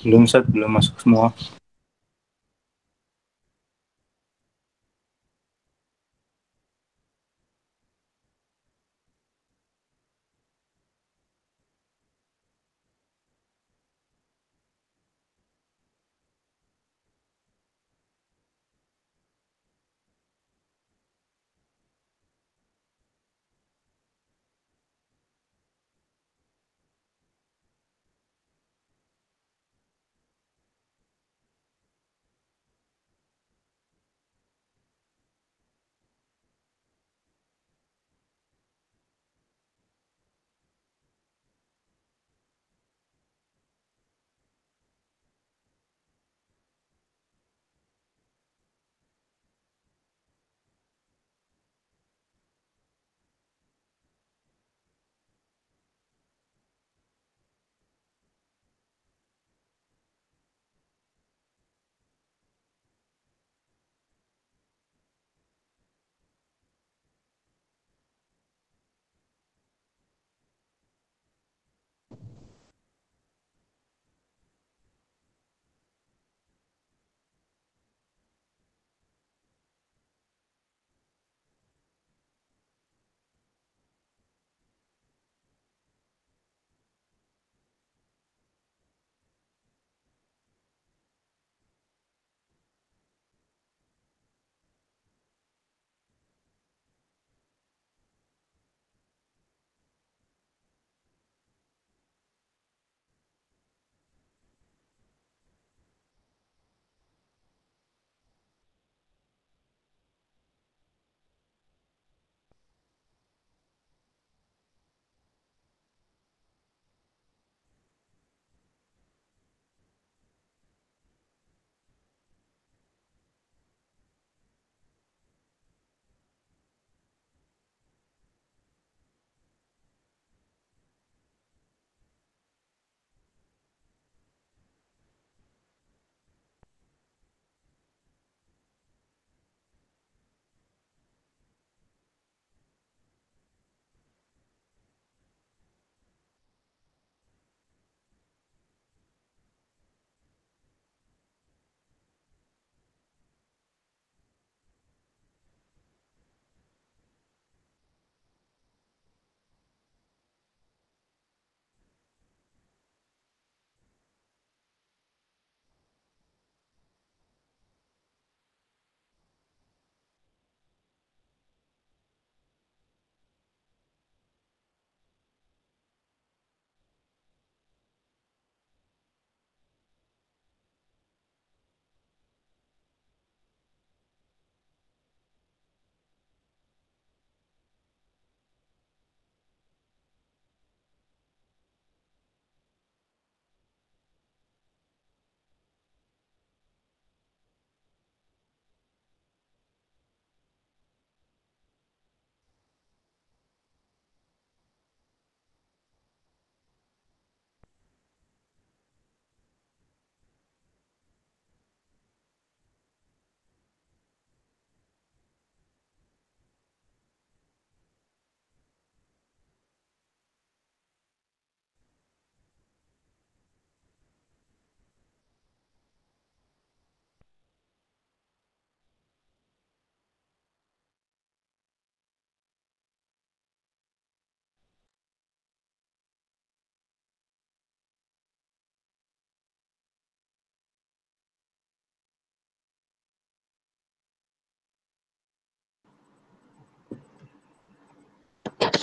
Belum set, belum masuk semua.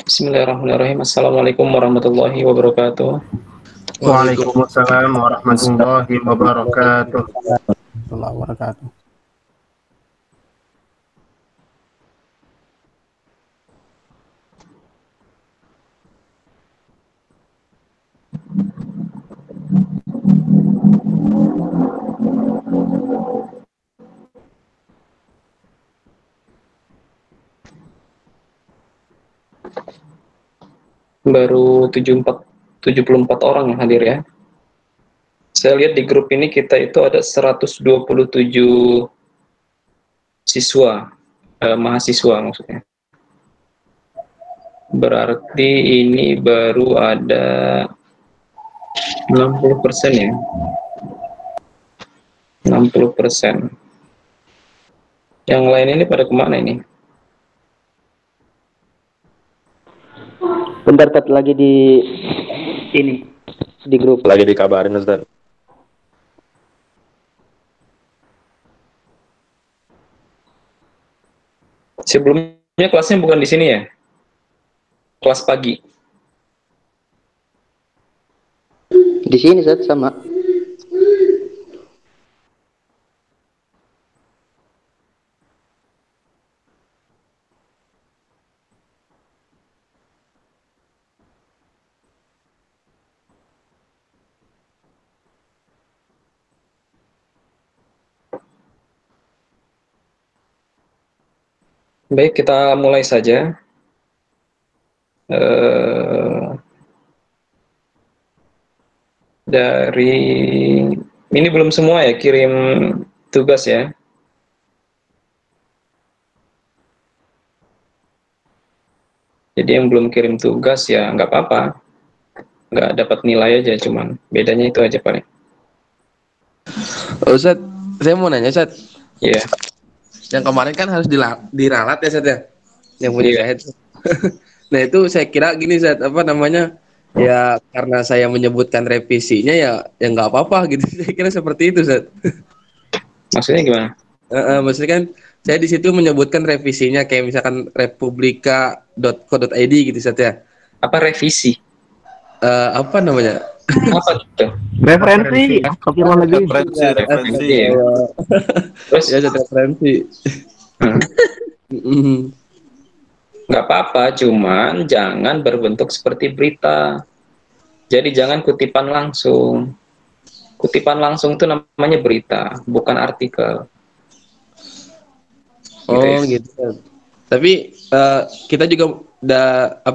Bismillahirrahmanirrahim. Assalamualaikum warahmatullahi wabarakatuh. Waalaikumsalam warahmatullahi wabarakatuh. Warahmatullahi wabarakatuh. Baru 74 orang yang hadir ya. Saya lihat di grup ini kita itu ada 127 siswa, mahasiswa maksudnya. Berarti ini baru ada 60% ya. 60%. Yang lain ini pada kemana ini? Bentar, Tat, lagi di grup. Lagi dikabarin, Ustaz. Sebelumnya kelasnya bukan di sini ya? Kelas pagi. Di sini, Tat, sama. Baik, kita mulai saja. Dari ini belum semua ya kirim tugas ya. Jadi yang belum kirim tugas ya nggak apa-apa, nggak dapat nilai aja, cuman bedanya itu aja paling. Ustaz, saya mau nanya, Ustaz. Iya. Yang kemarin kan harus diralat ya, Ustaz ya? Yang punya Iya. syahid. Nah, itu saya kira gini, Ustaz, apa namanya? Ya, karena saya menyebutkan revisinya ya nggak apa-apa gitu. Saya kira seperti itu, Ustaz. Maksudnya gimana? Maksudnya kan saya di situ menyebutkan revisinya kayak misalkan republika.co.id gitu, Ustaz ya. Apa revisi? Apa namanya? Apa itu? Referensi, konfirman lagi. Referensi. Terus Ya, Ustaz, referensi. nggak apa-apa, cuman jangan berbentuk seperti berita. Jadi jangan kutipan langsung. Kutipan langsung itu namanya berita, bukan artikel. Oh gitu. Tapi kita juga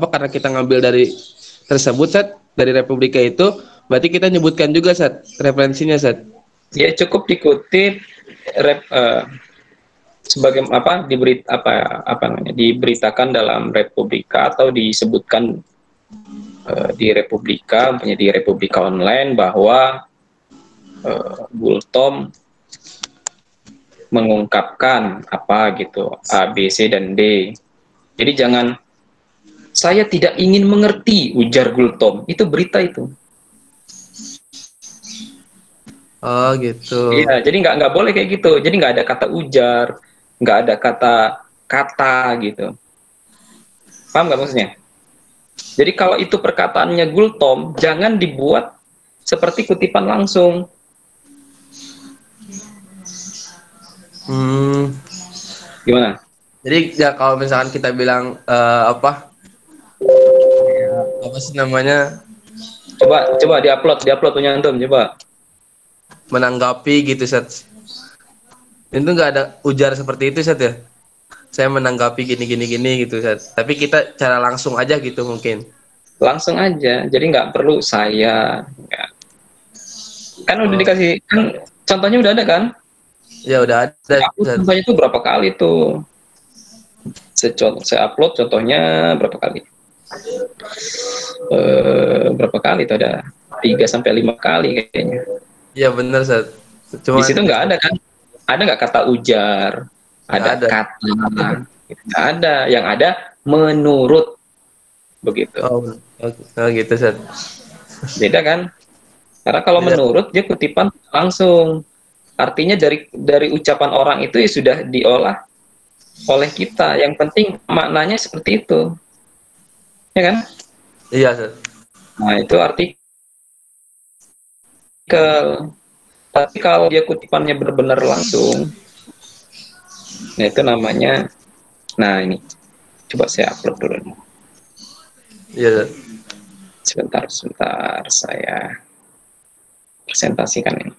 karena kita ngambil dari tersebut, Sat, dari Republika itu, berarti kita nyebutkan juga, Sat, referensinya, Sat. Ya cukup dikutip sebagai diberitakan dalam Republika atau disebutkan di Republika, di Republika Online bahwa Gultom mengungkapkan apa gitu, A, B, C, dan D. Jadi jangan, saya tidak ingin mengerti, ujar Gultom. Itu berita itu. Oh gitu. Iya, jadi nggak boleh kayak gitu. Jadi nggak ada kata ujar, nggak ada kata gitu. Paham nggak maksudnya? Jadi kalau itu perkataannya Gultom, jangan dibuat seperti kutipan langsung. Gimana? Jadi ya kalau misalkan kita bilang apa sih namanya, Coba diupload punya antum, coba. menanggapi gitu, Sat. Itu nggak ada ujar seperti itu, Sat ya. Saya menanggapi gini gitu, Sat. Tapi kita cara langsung aja gitu mungkin. Langsung aja, jadi nggak perlu saya. Kan udah dikasih, kan contohnya udah ada kan? Ya udah ada. Contohnya itu berapa kali tuh? Saya upload contohnya berapa kali? Berapa kali itu ada 3-5 kali kayaknya. Iya benar, Sat. Di situ nggak ada kan? Ada nggak kata ujar? Ada kata? Nggak ada. Yang ada menurut, begitu. Oh gitu, Sat. Beda kan? Karena kalau menurut dia kutipan langsung. Artinya dari ucapan orang itu ya sudah diolah oleh kita. Yang penting maknanya seperti itu. Ya kan? Iya, Sat. Nah, itu artikel. Tapi kalau dia kutipannya benar-benar langsung, nah itu namanya, nah ini, coba saya upload dulu. Iya, Sat. Sebentar, saya presentasikan ini.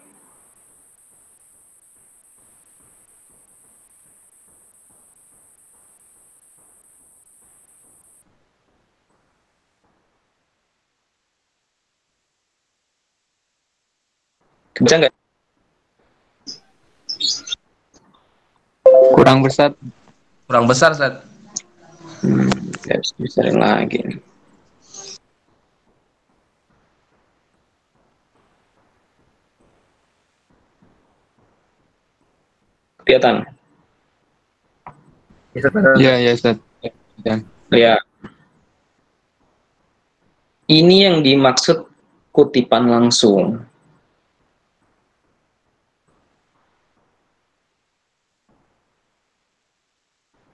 Bisa nggak? Kurang besar. Kurang besar, Sat. Harus dibesarin lagi. Kelihatan? Bisa pada Iya, Ustaz. Ya. Ini yang dimaksud kutipan langsung.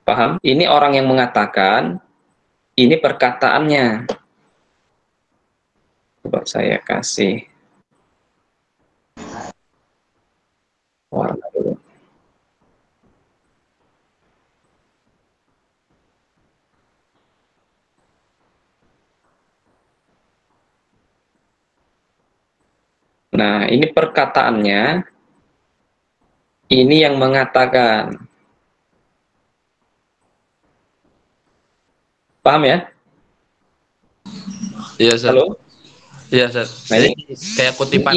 Paham? Ini orang yang mengatakan, ini perkataannya. Coba saya kasih warna dulu. Nah, ini perkataannya. Ini yang mengatakan. Paham ya? Iya, Ustaz. Halo? Iya, Ustaz. Nah, Jadi kayak kutipan.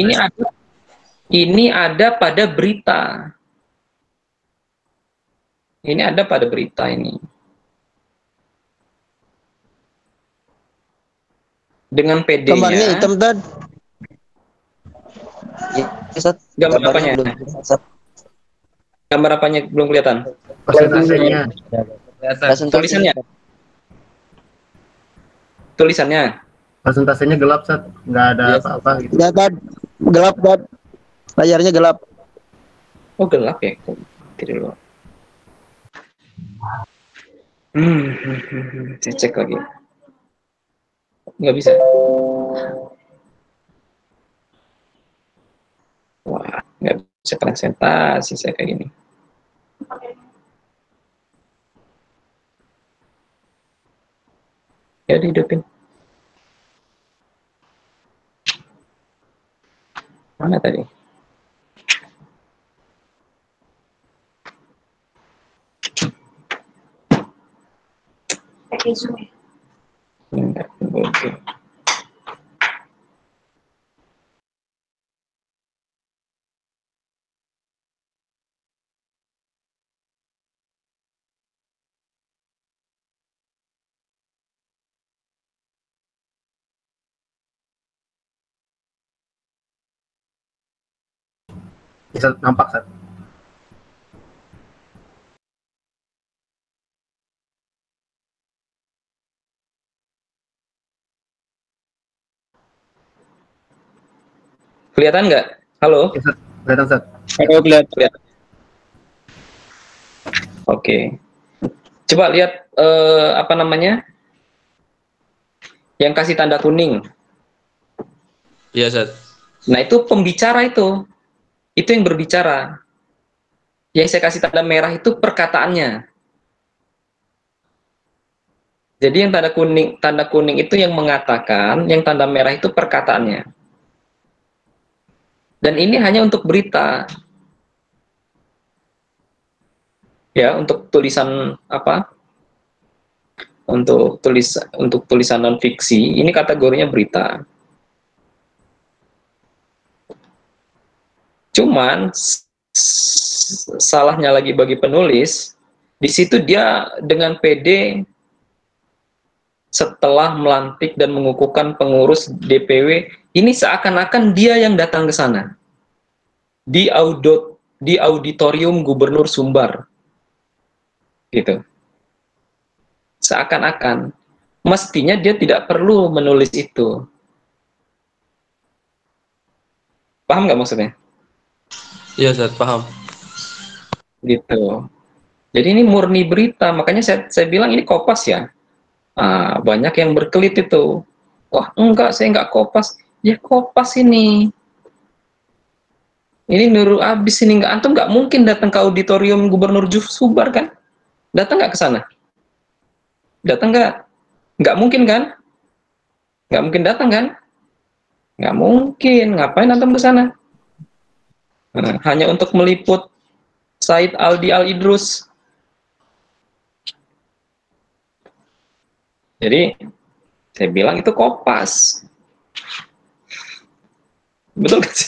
ini ada pada berita. Ini ada pada berita ini. Dengan PD-nya. Gambarnya hitam, Tad. Gambar apanya? Gambar apanya belum kelihatan? persentasenya. Tulisannya. Tulisannya. Persentasenya gelap, Sat. Nggak ada apa-apa gitu. Ya, Tad. Gelap, Tad. Layarnya gelap. Oh, gelap ya. Tidak dulu. Saya cek lagi. Nggak bisa. Wah, nggak bisa presentasi saya kayak gini. Ya, dihidupin. Mana tadi? Enggak, boleh. Bisa nampak, Sat. Kelihatan nggak? Halo? Ya, Sat. Kelihatan, Sat. Halo, kelihatan. Oke. Coba lihat apa namanya? Yang kasih tanda kuning. Iya, Ustaz. Nah, itu pembicara itu. Itu yang berbicara. Yang saya kasih tanda merah itu perkataannya. Jadi yang tanda kuning itu yang mengatakan, yang tanda merah itu perkataannya. Dan ini hanya untuk berita. Ya, untuk tulisan apa? Untuk tulisan non fiksi, ini kategorinya berita. Cuman salahnya lagi bagi penulis, di situ dia dengan PD setelah melantik dan mengukuhkan pengurus DPW, ini seakan-akan dia yang datang ke sana di auditorium Gubernur Sumbar, gitu. Seakan-akan, mestinya dia tidak perlu menulis itu. Paham nggak maksudnya? Iya, Ustaz, paham. Gitu. Jadi ini murni berita, makanya saya bilang ini Kopas ya. Banyak yang berkelit itu. Wah, enggak, saya enggak Kopas. Ya Kopas ini. Ini Nurul Abis ini, antum nggak mungkin datang ke auditorium Gubernur Sumbar kan? Datang nggak ke sana? Datang nggak? Nggak mungkin kan? Nggak mungkin datang kan? Nggak mungkin. Ngapain antum ke sana? Hanya untuk meliput Said Aldi Al-Idrus. Jadi saya bilang itu Kopas. Betul nggak?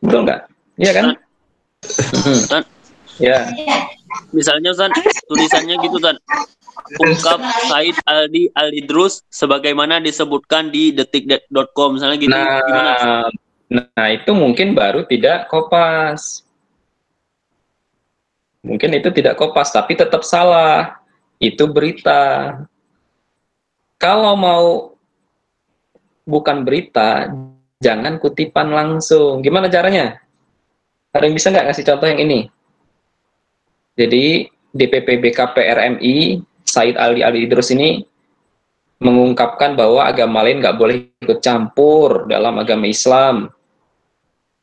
Betul nggak? Iya kan? Ustaz, Ya. misalnya Ustaz, tulisannya gitu Ustaz. Ungkap Said Aldi Al-Idrus sebagaimana disebutkan di detik.com misalnya gitu. Gimana? Nah, itu mungkin baru tidak Kopas. Mungkin itu tidak kopas, tapi tetap salah. Itu berita. Kalau mau bukan berita, jangan kutipan langsung. Gimana caranya? Ada yang bisa nggak ngasih contoh yang ini? Jadi DPP BKP RMI Said Ali Idrus ini mengungkapkan bahwa agama lain nggak boleh ikut campur dalam agama Islam.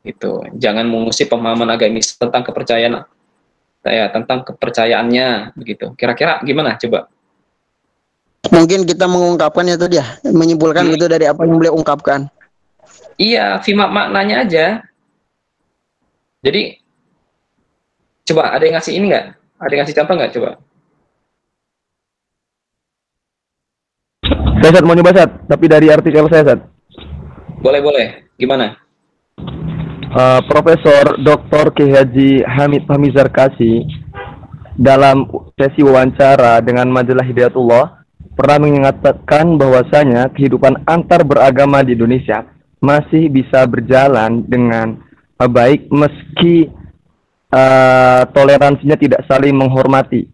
Gitu. Jangan mengusik pemahaman agama Islam tentang kepercayaan tentang kepercayaannya begitu. Kira-kira gimana coba? Mungkin kita mengungkapkan itu dia, menyimpulkan gitu dari apa yang beliau ungkapkan. Iya, maknanya aja. Jadi coba ada yang ngasih ini nggak? Ada yang ngasih contoh nggak coba? Saya mau nyoba Sat, tapi dari artikel saya Sat. Boleh. Gimana? Profesor Dr. K. Haji Hamid Fahmi Zarkasi dalam sesi wawancara dengan majalah Hidayatullah pernah mengatakan bahwasanya kehidupan antar beragama di Indonesia masih bisa berjalan dengan baik meski toleransinya tidak saling menghormati.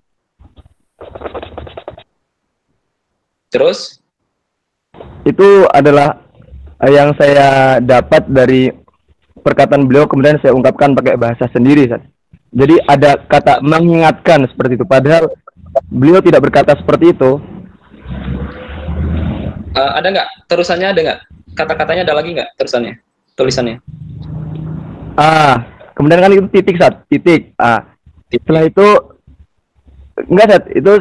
Terus? Itu adalah yang saya dapat dari perkataan beliau, kemudian saya ungkapkan pakai bahasa sendiri. Jadi ada kata mengingatkan seperti itu, padahal beliau tidak berkata seperti itu. Ada nggak terusannya? Ada nggak kata-katanya? Ada lagi nggak terusannya? Tulisannya? Kemudian kan itu titik titik. Setelah itu enggak Sat, itu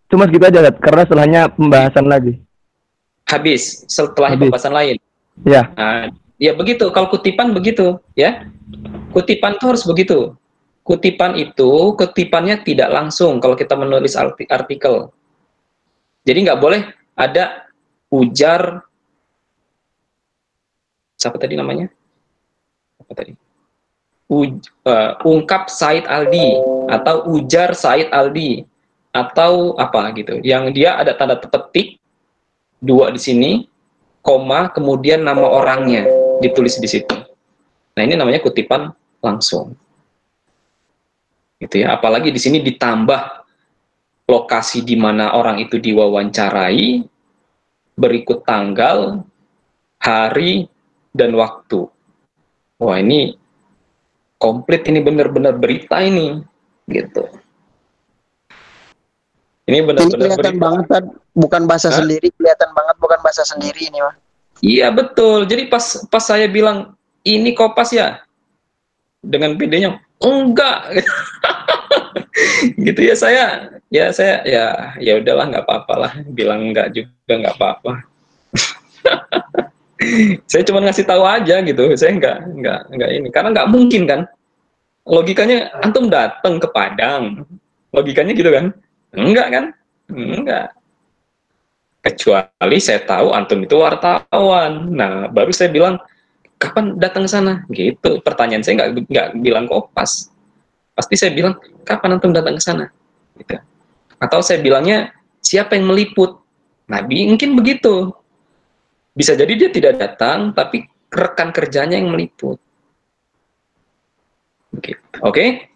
cuma segitu aja Sat, karena setelahnya pembahasan lagi. Habis setelah pembahasan lain. Ya. Ya begitu, kalau kutipan begitu, ya. Kutipan itu harus begitu. Kutipannya tidak langsung kalau kita menulis artikel. Jadi nggak boleh ada ujar, siapa tadi namanya? Apa tadi? Ungkap Said Aldi, atau ujar Said Aldi, atau apa gitu. Yang dia ada tanda petik, 2 di sini, koma, kemudian nama orangnya ditulis di situ. Nah, ini namanya kutipan langsung. Gitu ya. Apalagi di sini ditambah lokasi di mana orang itu diwawancarai, berikut tanggal, hari, dan waktu. Wah, ini komplit, ini benar-benar berita ini, gitu. Ini benar-benar kelihatan banget kan, bukan bahasa sendiri, kelihatan banget bukan bahasa sendiri ini, Pak. Iya betul. Jadi pas saya bilang ini kopas ya, dengan PD-nya enggak, gitu ya saya ya udahlah nggak apa-apa lah, bilang enggak juga nggak apa-apa. Saya cuma ngasih tahu aja gitu. Saya enggak ini, karena nggak mungkin kan. Logikanya antum datang ke Padang, logikanya gitu kan? Enggak kan? Enggak. Kecuali saya tahu antum itu wartawan. Nah, baru saya bilang, kapan datang ke sana? Gitu. Pertanyaan saya nggak bilang kopas. Pasti saya bilang, kapan antum datang ke sana? Gitu. Atau saya bilangnya, siapa yang meliput? Nah, mungkin begitu. Bisa jadi dia tidak datang, tapi rekan kerjanya yang meliput. Begitu. Oke?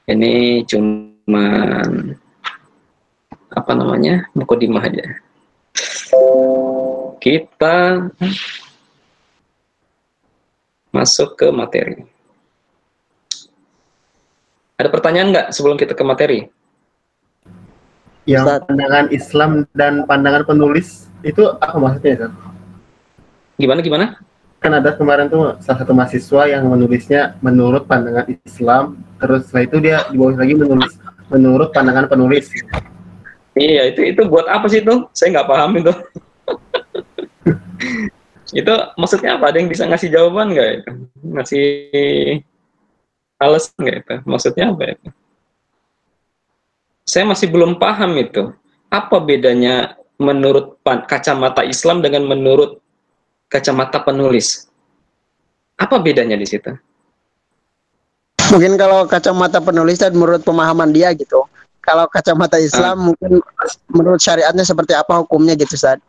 Ini cuman apa namanya, mukadimah aja. Kita masuk ke materi. Ada pertanyaan nggak sebelum kita ke materi? Yang pandangan Islam dan pandangan penulis itu apa maksudnya, Ustaz? Gimana? Kan ada kemarin tuh salah satu mahasiswa yang menulisnya menurut pandangan Islam, terus setelah itu dia di bawah lagi menulis menurut pandangan penulis. Iya, itu buat apa sih itu? Saya nggak paham itu. Itu maksudnya apa? Ada yang bisa ngasih jawaban nggak itu? Ngasih alasan nggak itu? Maksudnya apa itu? Saya masih belum paham itu. Apa bedanya menurut kacamata Islam dengan menurut kacamata penulis? Apa bedanya di situ? Mungkin kalau kacamata penulis dan menurut pemahaman dia gitu. Kalau kacamata Islam mungkin menurut syariatnya seperti apa hukumnya gitu, Ustaz.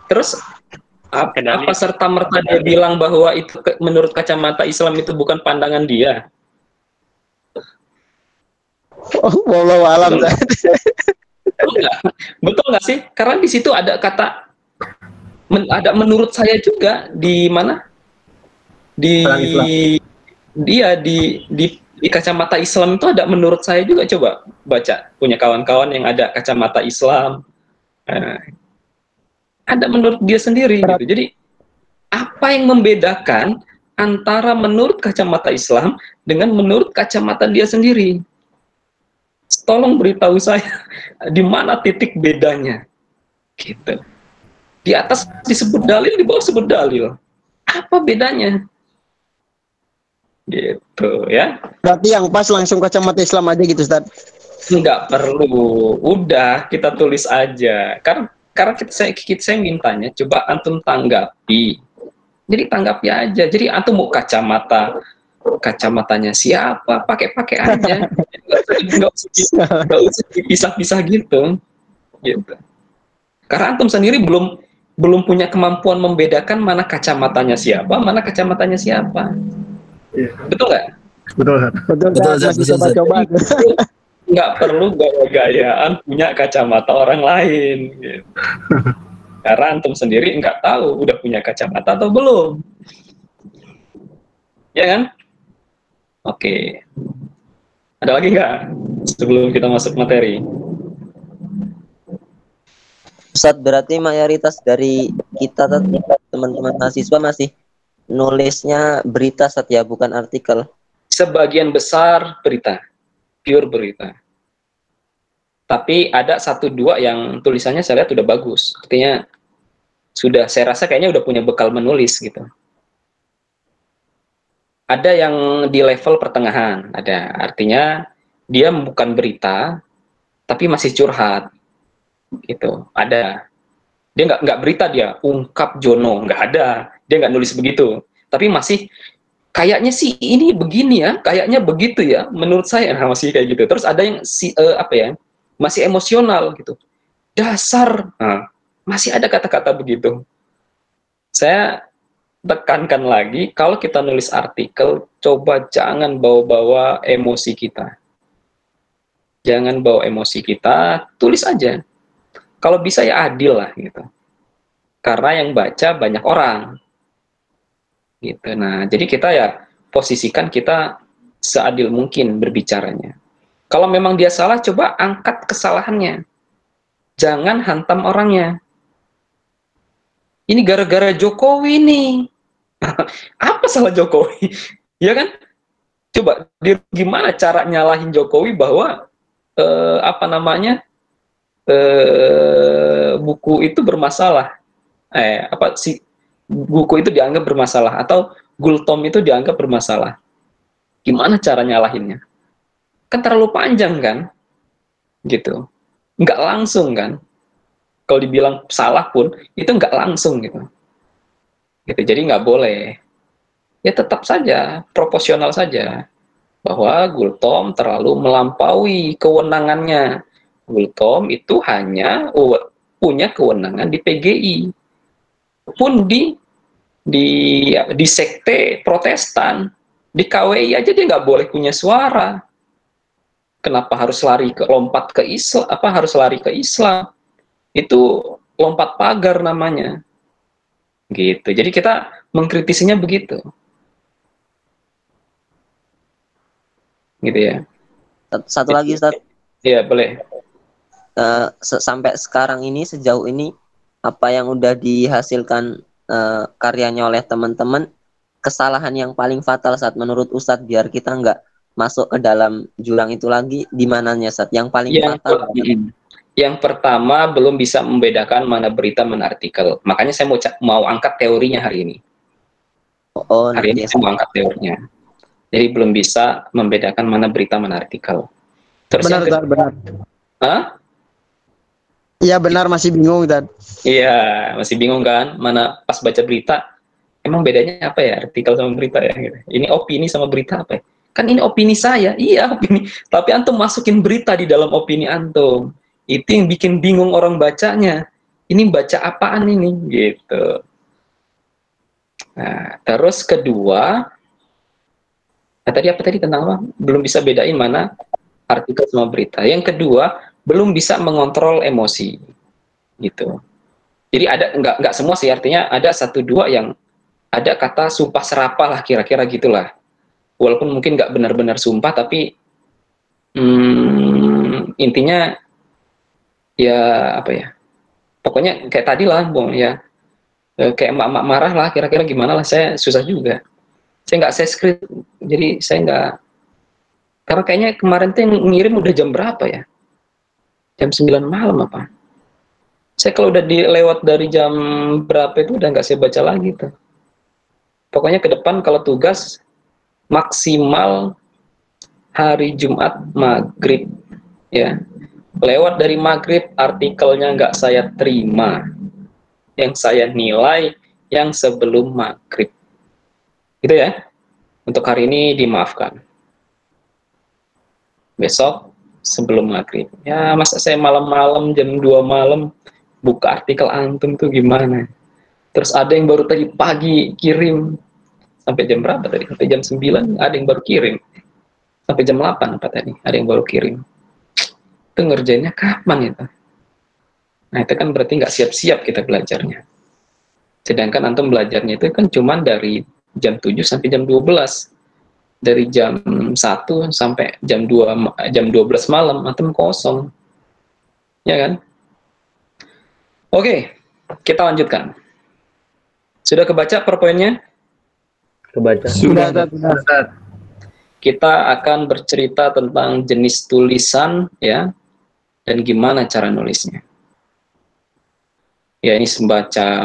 Terus apa serta-merta dia bilang bahwa itu menurut kacamata Islam itu bukan pandangan dia? Wallahu alam. Betul nggak? Betul nggak sih? Karena di situ ada kata, ada menurut saya juga di mana? Di Orang Islam. dia di kacamata Islam itu ada menurut saya juga. Coba baca, punya kawan-kawan yang ada kacamata Islam. Ada menurut dia sendiri gitu. Jadi apa yang membedakan antara menurut kacamata Islam dengan menurut kacamata dia sendiri? Tolong beritahu saya di mana titik bedanya. Gitu. Di atas disebut dalil, di bawah disebut dalil. Apa bedanya? Gitu ya. Berarti yang pas langsung kacamata Islam aja gitu, Ustaz. Nggak perlu, udah kita tulis aja. Karena saya mintanya, coba antum tanggapi. Jadi tanggapi aja. Jadi antum mau kacamatanya siapa, pakai aja. Nggak usah dipisah-pisah gitu. Karena antum sendiri belum punya kemampuan membedakan mana kacamatanya siapa, mana kacamatanya siapa. Iya. Betul nggak? Betul, Ustaz. Betul, Ustaz. Masih coba-coba. Nggak perlu gaya-gayaan punya kacamata orang lain. Gitu. Karena antum sendiri nggak tahu udah punya kacamata atau belum. Ya kan? Oke. Ada lagi nggak sebelum kita masuk materi? Ustadz, berarti mayoritas dari kita teman-teman mahasiswa masih nulisnya berita, Ustadz, ya, bukan artikel. Sebagian besar berita, pure berita. Tapi ada 1-2 yang tulisannya saya lihat udah bagus. Artinya sudah, saya rasa kayaknya udah punya bekal menulis gitu. Ada yang di level pertengahan, ada. Artinya dia bukan berita, tapi masih curhat. Gitu, ada. Dia nggak berita, dia ungkap Jono, nggak ada. Dia nggak nulis begitu. Tapi masih, kayaknya sih ini begini ya, kayaknya begitu ya, menurut saya. Nah, masih kayak gitu. Terus ada yang masih emosional gitu. Dasar, nah, masih ada kata-kata begitu. Saya tekankan lagi, kalau kita nulis artikel, coba jangan bawa-bawa emosi kita. Jangan bawa emosi kita, tulis aja. Kalau bisa ya adil lah gitu. Karena yang baca banyak orang. Gitu. Nah, jadi kita ya posisikan kita seadil mungkin berbicaranya. Kalau memang dia salah, coba angkat kesalahannya. Jangan hantam orangnya. Ini gara-gara Jokowi nih. Apa salah Jokowi? Ya kan? Coba gimana cara nyalahin Jokowi bahwa buku itu bermasalah. Buku itu dianggap bermasalah atau Gultom itu dianggap bermasalah. Gimana cara nyalahinnya? Kan terlalu panjang kan? Gitu. Nggak langsung kan? Kalau dibilang salah pun itu nggak langsung gitu. Jadi nggak boleh. Ya tetap saja proporsional saja bahwa Gultom terlalu melampaui kewenangannya. Gultom itu hanya punya kewenangan di PGI, pun di sekte Protestan, di KWI aja dia nggak boleh punya suara. Kenapa harus lompat ke Islam? Harus lari ke Islam? Itu lompat pagar namanya. Gitu. Jadi kita mengkritisinya begitu. Gitu ya. Satu lagi, Ustaz. Iya, boleh. Sampai sekarang ini, sejauh ini, apa yang udah dihasilkan karyanya oleh teman-teman, kesalahan yang paling fatal saat menurut Ustadz, biar kita nggak masuk ke dalam jurang itu lagi, di mananya, Ustadz? Yang paling fatal? Yang pertama, belum bisa membedakan mana berita, mana artikel. Makanya saya mau angkat teorinya hari ini. Hari ini saya mau angkat teorinya. Jadi belum bisa membedakan mana berita, mana artikel. Terus benar. Hah? Iya benar, masih bingung kan? Iya, masih bingung kan? Mana pas baca berita, emang bedanya apa ya artikel sama berita ya? Gitu. Ini opini sama berita apa ya? Kan ini opini saya, iya opini. Tapi antum masukin berita di dalam opini antum. Itu yang bikin bingung orang bacanya. Ini baca apaan ini? Gitu. Nah, terus kedua, tadi apa tadi tentang apa? Belum bisa bedain mana artikel sama berita. Yang kedua, belum bisa mengontrol emosi, gitu. Jadi ada nggak semua sih, artinya ada 1-2 yang ada kata sumpah serapah lah, kira-kira gitulah. Walaupun mungkin nggak benar-benar sumpah, tapi intinya ya apa ya? Pokoknya kayak tadi lah, Bung, ya. Kayak emak-emak marah lah, kira-kira gimana lah, saya susah juga. Saya nggak script, jadi saya nggak, karena kayaknya kemarin tuh yang ngirim udah jam berapa ya? Jam 9 malam apa? Saya kalau udah lewat dari jam berapa itu udah nggak saya baca lagi tuh. Pokoknya ke depan kalau tugas maksimal hari Jumat maghrib, ya. Lewat dari maghrib artikelnya nggak saya terima, yang saya nilai yang sebelum maghrib. Gitu ya. Untuk hari ini dimaafkan. Besok sebelum maghrib. Ya masa saya malam-malam jam 2 malam buka artikel antum tuh gimana? Terus ada yang baru tadi pagi kirim. Sampai jam berapa tadi? Sampai jam 9 ada yang baru kirim. Sampai jam 8 apa tadi? Ada yang baru kirim. Itu ngerjainnya kapan itu? Nah itu kan berarti nggak siap-siap kita belajarnya. Sedangkan antum belajarnya itu kan cuman dari jam 7 sampai jam 12. Dari jam 1 sampai jam 2, jam 12 malam antum kosong. Ya kan? Oke, kita lanjutkan. Sudah kebaca PowerPoint-nya? Kebaca. Sudah. Kita akan bercerita tentang jenis tulisan, ya, dan gimana cara nulisnya. Ya ini semacam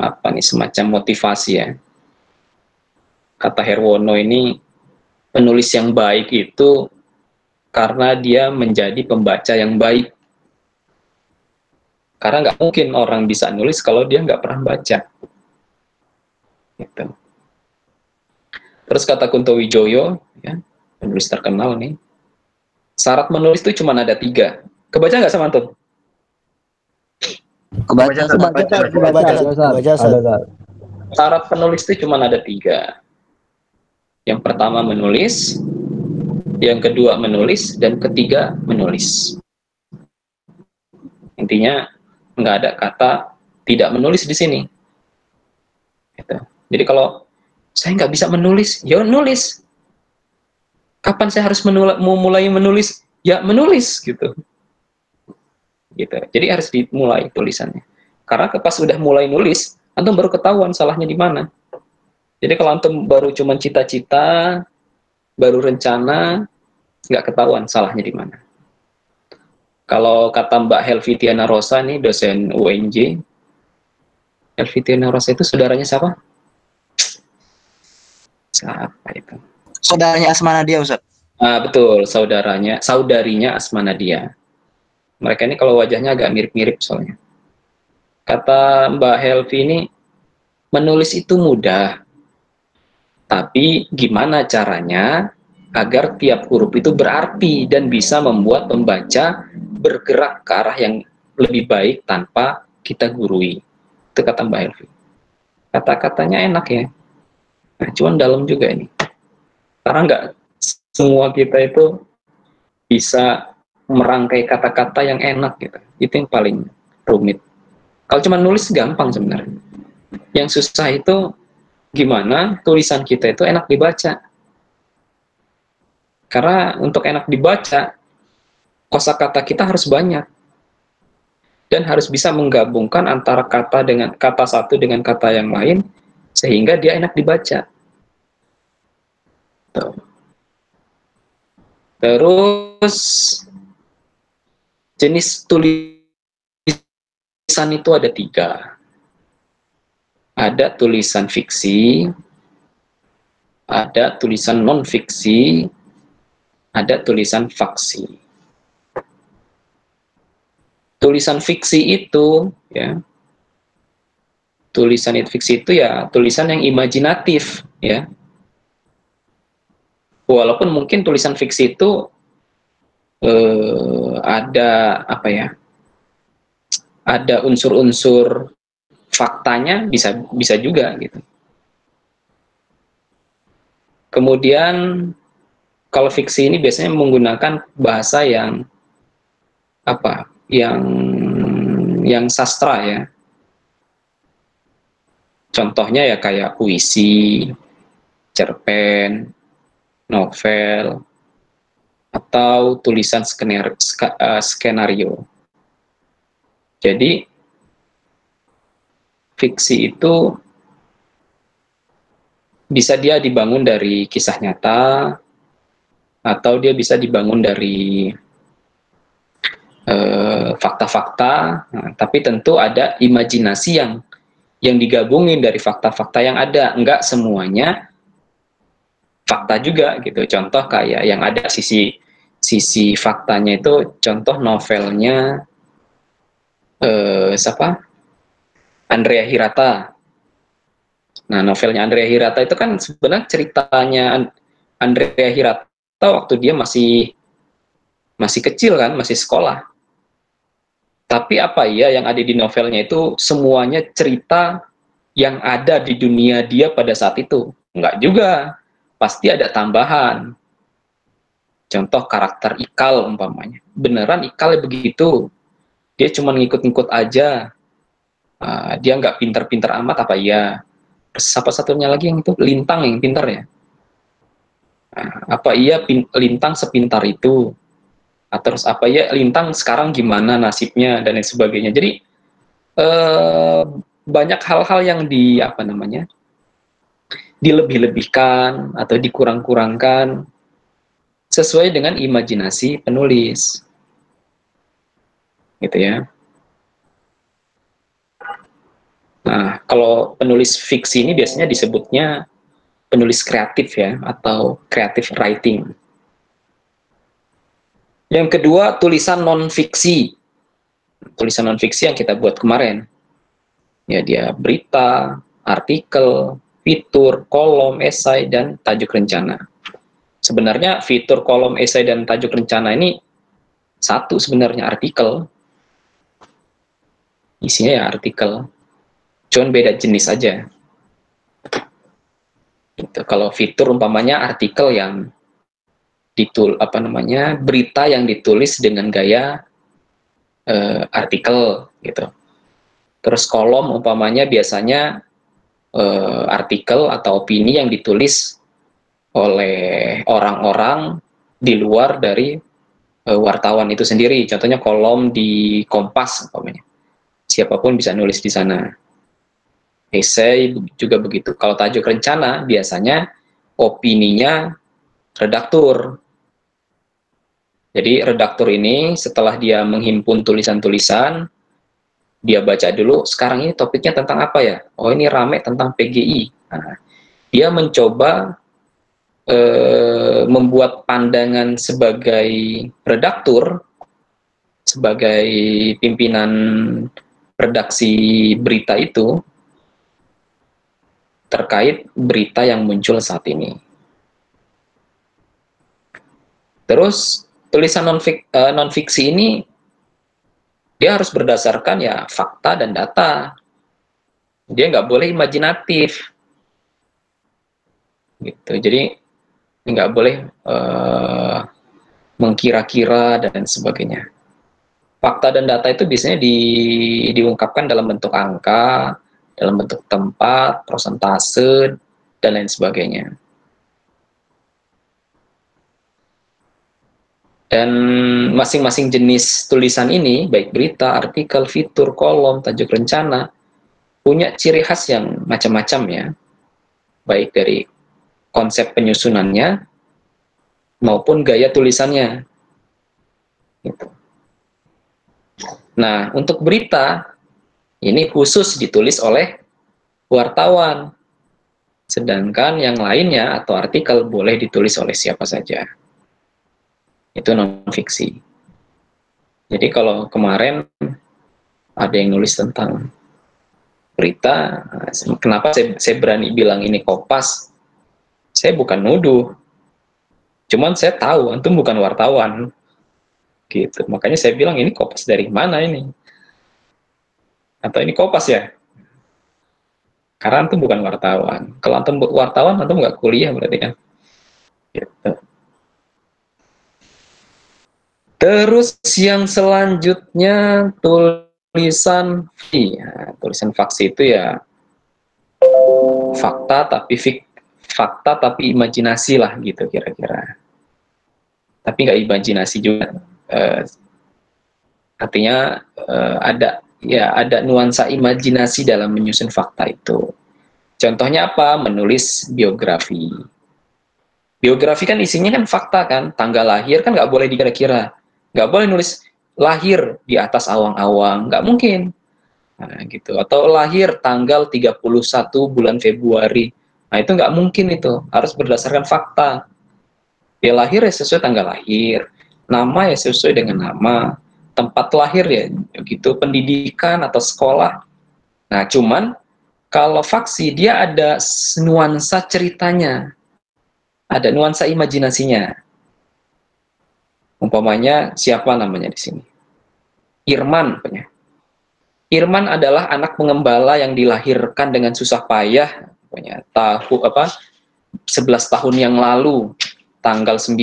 apa nih, semacam motivasi ya. Kata Herwono ini, penulis yang baik itu karena dia menjadi pembaca yang baik. Karena nggak mungkin orang bisa nulis kalau dia nggak pernah baca. Gitu. Terus kata Kunto Wijoyo, ya, penulis terkenal nih, syarat menulis itu cuma ada 3. Kebaca nggak sama antum? Kebaca. Syarat penulis itu cuma ada 3. Yang pertama menulis, yang kedua menulis, dan ketiga menulis. Intinya nggak ada kata tidak menulis di sini. Gitu. Jadi kalau saya nggak bisa menulis, ya nulis. Kapan saya harus mulai menulis? Ya menulis gitu. Gitu. Jadi harus dimulai tulisannya. Karena pas udah mulai nulis, antum baru ketahuan salahnya di mana. Jadi kalau antum baru cuman cita-cita, baru rencana, nggak ketahuan salahnya di mana. Kalau kata Mbak Helvitiana Rosa nih, dosen UNJ, Helvitiana Rosa itu saudaranya siapa? Siapa itu? Saudaranya Asma Nadia, Ustaz. Betul, saudarinya Asma Nadia. Mereka ini kalau wajahnya agak mirip-mirip soalnya. Kata Mbak Helvi ini, menulis itu mudah. Tapi gimana caranya agar tiap huruf itu berarti dan bisa membuat pembaca bergerak ke arah yang lebih baik tanpa kita gurui. Itu kata Mbak Helvi. Kata-katanya enak ya. Nah, cuman dalam juga ini. Karena nggak semua kita itu bisa merangkai kata-kata yang enak gitu. Itu yang paling rumit. Kalau cuma nulis gampang sebenarnya. Yang susah itu gimana tulisan kita itu enak dibaca. Karena untuk enak dibaca, kosakata kita harus banyak. Dan harus bisa menggabungkan antara kata satu dengan kata yang lain sehingga dia enak dibaca. Tuh. Terus jenis tulisan itu ada 3. Ada tulisan fiksi, ada tulisan non-fiksi, ada tulisan faksi. Tulisan fiksi itu, ya, tulisan fiksi itu ya tulisan yang imajinatif, ya. Walaupun mungkin tulisan fiksi itu ada apa ya? Ada unsur-unsur faktanya bisa juga gitu. Kemudian kalau fiksi ini biasanya menggunakan bahasa yang apa? Yang sastra ya. Contohnya ya kayak puisi, cerpen, novel, atau tulisan skenario. Jadi fiksi itu bisa dia dibangun dari kisah nyata, atau dia bisa dibangun dari fakta-fakta, tapi tentu ada imajinasi yang digabungin dari fakta-fakta yang ada, enggak semuanya fakta juga gitu. Contoh kayak yang ada sisi faktanya itu, contoh novelnya siapa? Andrea Hirata. Nah, novelnya Andrea Hirata itu kan sebenarnya ceritanya Andrea Hirata waktu dia masih kecil kan, masih sekolah. Tapi apa ya yang ada di novelnya itu semuanya cerita yang ada di dunia dia pada saat itu? Enggak juga. Pasti ada tambahan. Contoh karakter Ikal umpamanya. Beneran Ikal begitu. Dia cuma ngikut-ngikut aja. Dia nggak pintar-pintar amat apa ya? Siapa satunya lagi yang itu? Lintang yang pintar ya? Apa iya Lintang sepintar itu? Terus apa ya Lintang sekarang gimana nasibnya dan lain sebagainya. Jadi banyak hal-hal yang dilebih-lebihkan atau dikurang-kurangkan sesuai dengan imajinasi penulis, gitu ya. Nah, kalau penulis fiksi ini biasanya disebutnya penulis kreatif ya, atau creative writing. Yang kedua, tulisan non-fiksi. Tulisan non-fiksi yang kita buat kemarin. Ya, dia berita, artikel, fitur, kolom, esai, dan tajuk rencana. Sebenarnya fitur, kolom, esai, dan tajuk rencana ini satu sebenarnya, artikel. Isinya ya artikel. Cuman beda jenis aja. Gitu. Kalau fitur umpamanya artikel yang berita yang ditulis dengan gaya artikel gitu. Terus kolom umpamanya biasanya artikel atau opini yang ditulis oleh orang-orang di luar dari wartawan itu sendiri. Contohnya kolom di Kompas umpamanya. Siapapun bisa nulis di sana. Esai juga begitu. Kalau tajuk rencana biasanya opininya redaktur. Jadi redaktur ini setelah dia menghimpun tulisan-tulisan, dia baca dulu, sekarang ini topiknya tentang apa ya? Oh, ini rame tentang PGI. Nah, dia mencoba membuat pandangan sebagai redaktur, sebagai pimpinan redaksi berita itu, terkait berita yang muncul saat ini. Terus tulisan non-fiksi ini dia harus berdasarkan ya fakta dan data. Dia nggak boleh imajinatif, gitu. Jadi nggak boleh mengkira-kira dan sebagainya. Fakta dan data itu biasanya diungkapkan dalam bentuk angka, dalam bentuk tempat, persentase, dan lain sebagainya. Dan masing-masing jenis tulisan ini, baik berita, artikel, fitur, kolom, tajuk rencana, punya ciri khas yang macam-macam ya. Baik dari konsep penyusunannya, maupun gaya tulisannya. Gitu. Nah, untuk berita, ini khusus ditulis oleh wartawan. Sedangkan yang lainnya atau artikel boleh ditulis oleh siapa saja. Itu non-fiksi. Jadi kalau kemarin ada yang nulis tentang berita, kenapa saya berani bilang ini Kompas? Saya bukan nuduh. Cuman saya tahu antum bukan wartawan. Gitu. Makanya saya bilang ini Kompas dari mana ini? Atau ini Kompas ya? Karena antum bukan wartawan. Kalau antum wartawan, antum nggak kuliah berarti kan? Gitu. Terus yang selanjutnya tulisan tulisan faksi itu ya fakta tapi imajinasi lah gitu kira-kira. Tapi nggak imajinasi juga. Artinya ada nuansa imajinasi dalam menyusun fakta itu. Contohnya apa? Menulis biografi. Biografi kan isinya kan fakta kan, tanggal lahir kan nggak boleh dikira-kira. Nggak boleh nulis lahir di atas awang-awang, nggak mungkin. Nah, gitu. Atau lahir tanggal 31 bulan Februari. Nah, itu nggak mungkin itu. Harus berdasarkan fakta. Ya lahir ya sesuai tanggal lahir. Nama ya sesuai dengan nama. Tempat lahir ya gitu. Pendidikan atau sekolah. Nah, cuman kalau faksi dia ada nuansa ceritanya. Ada nuansa imajinasinya. Umpamanya siapa namanya di sini? Irman punya. Irman adalah anak pengembala yang dilahirkan dengan susah payah punya 11 tahun yang lalu, tanggal 9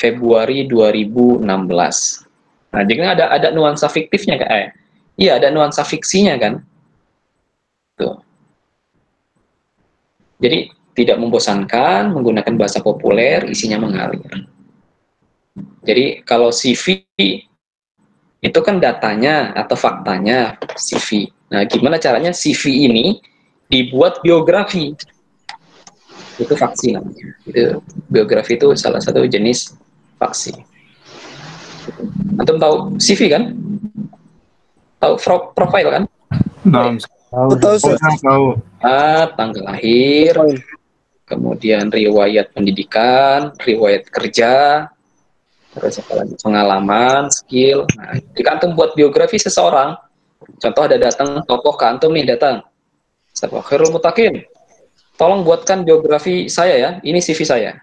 Februari 2016. Nah, jadi ada nuansa fiktifnya kan? Iya, ada nuansa fiksinya kan? Tuh. Jadi tidak membosankan, menggunakan bahasa populer, isinya mengalir. Jadi kalau CV itu kan datanya atau faktanya CV. Nah, gimana caranya CV ini dibuat biografi? Itu faksi namanya. Itu biografi itu salah satu jenis faksi. Antum tahu CV kan? Tahu profile kan? Tahu. Tanggal lahir, kemudian riwayat pendidikan, riwayat kerja, terus apa lagi, pengalaman, skill. Nah, jika antum buat biografi seseorang, contoh ada datang tokoh ke antum nih, datang Khairul Mutakin, tolong buatkan biografi saya ya, ini CV saya.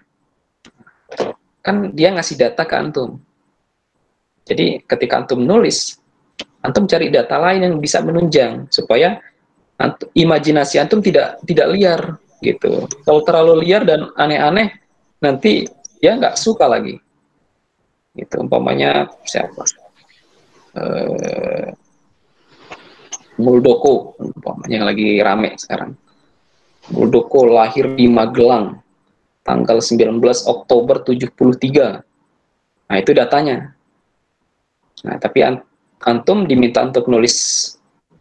Kan dia ngasih data ke antum. Jadi ketika antum nulis, antum cari data lain yang bisa menunjang supaya imajinasi antum tidak liar gitu. Kalau terlalu liar dan aneh-aneh, nanti ya nggak suka lagi. Gitu, umpamanya siapa? Muldoko, umpamanya yang lagi rame sekarang. Muldoko lahir di Magelang, tanggal 19 Oktober 73. Nah, itu datanya. Nah, tapi antum diminta untuk nulis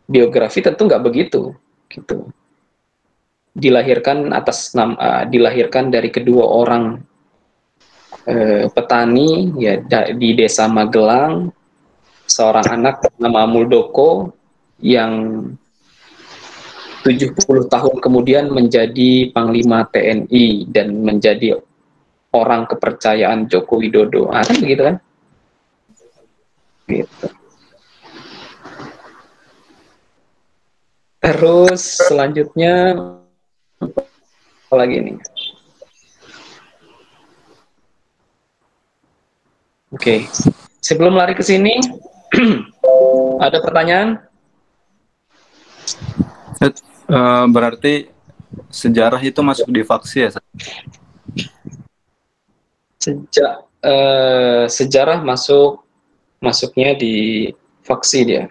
biografi tentu nggak begitu, gitu. Dilahirkan dilahirkan dari kedua orang petani ya di desa Magelang, seorang anak bernama Muldoko yang 70 tahun kemudian menjadi Panglima TNI dan menjadi orang kepercayaan Joko Widodo. Kan begitu kan? Gitu. Terus selanjutnya apa lagi nih? Oke, sebelum lari ke sini, ada pertanyaan? Berarti sejarah itu masuk di faksi ya? Sejarah masuknya di faksi dia.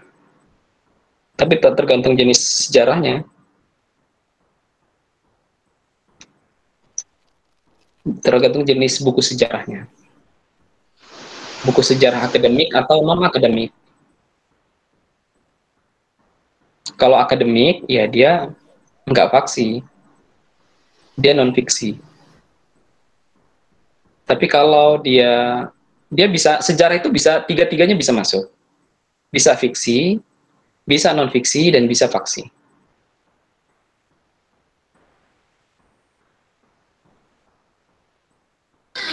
Tapi tak tergantung jenis sejarahnya. Tergantung jenis buku sejarahnya. Buku sejarah akademik atau non-akademik. Kalau akademik, ya dia nggak faksi. Dia non-fiksi. Tapi kalau dia bisa, sejarah itu bisa, tiga-tiganya bisa masuk. Bisa fiksi, bisa non-fiksi, dan bisa faksi.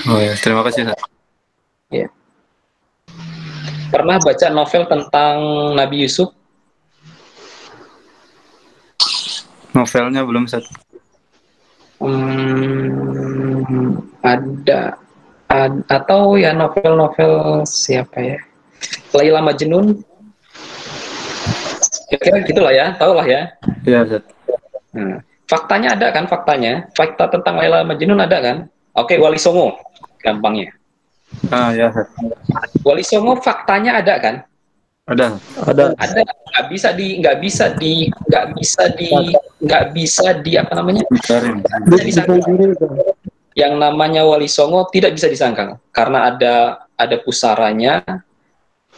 Oh ya, terima kasih. Ya. Pernah baca novel tentang Nabi Yusuf? Novelnya belum, Ustaz. Ada atau ya novel-novel siapa ya? Laila Majnun? Kira-kira gitulah ya, tahu lah ya. Iya, Ustaz. Nah, faktanya ada kan, fakta tentang Laila Majnun ada kan? Oke, Wali Songo, gampangnya. Ya. Wali Songo faktanya ada kan? Ada. Ada. Nggak bisa di apa namanya? Biarin. Bisa disangkal. Yang namanya Wali Songo tidak bisa disangkal karena ada pusaranya,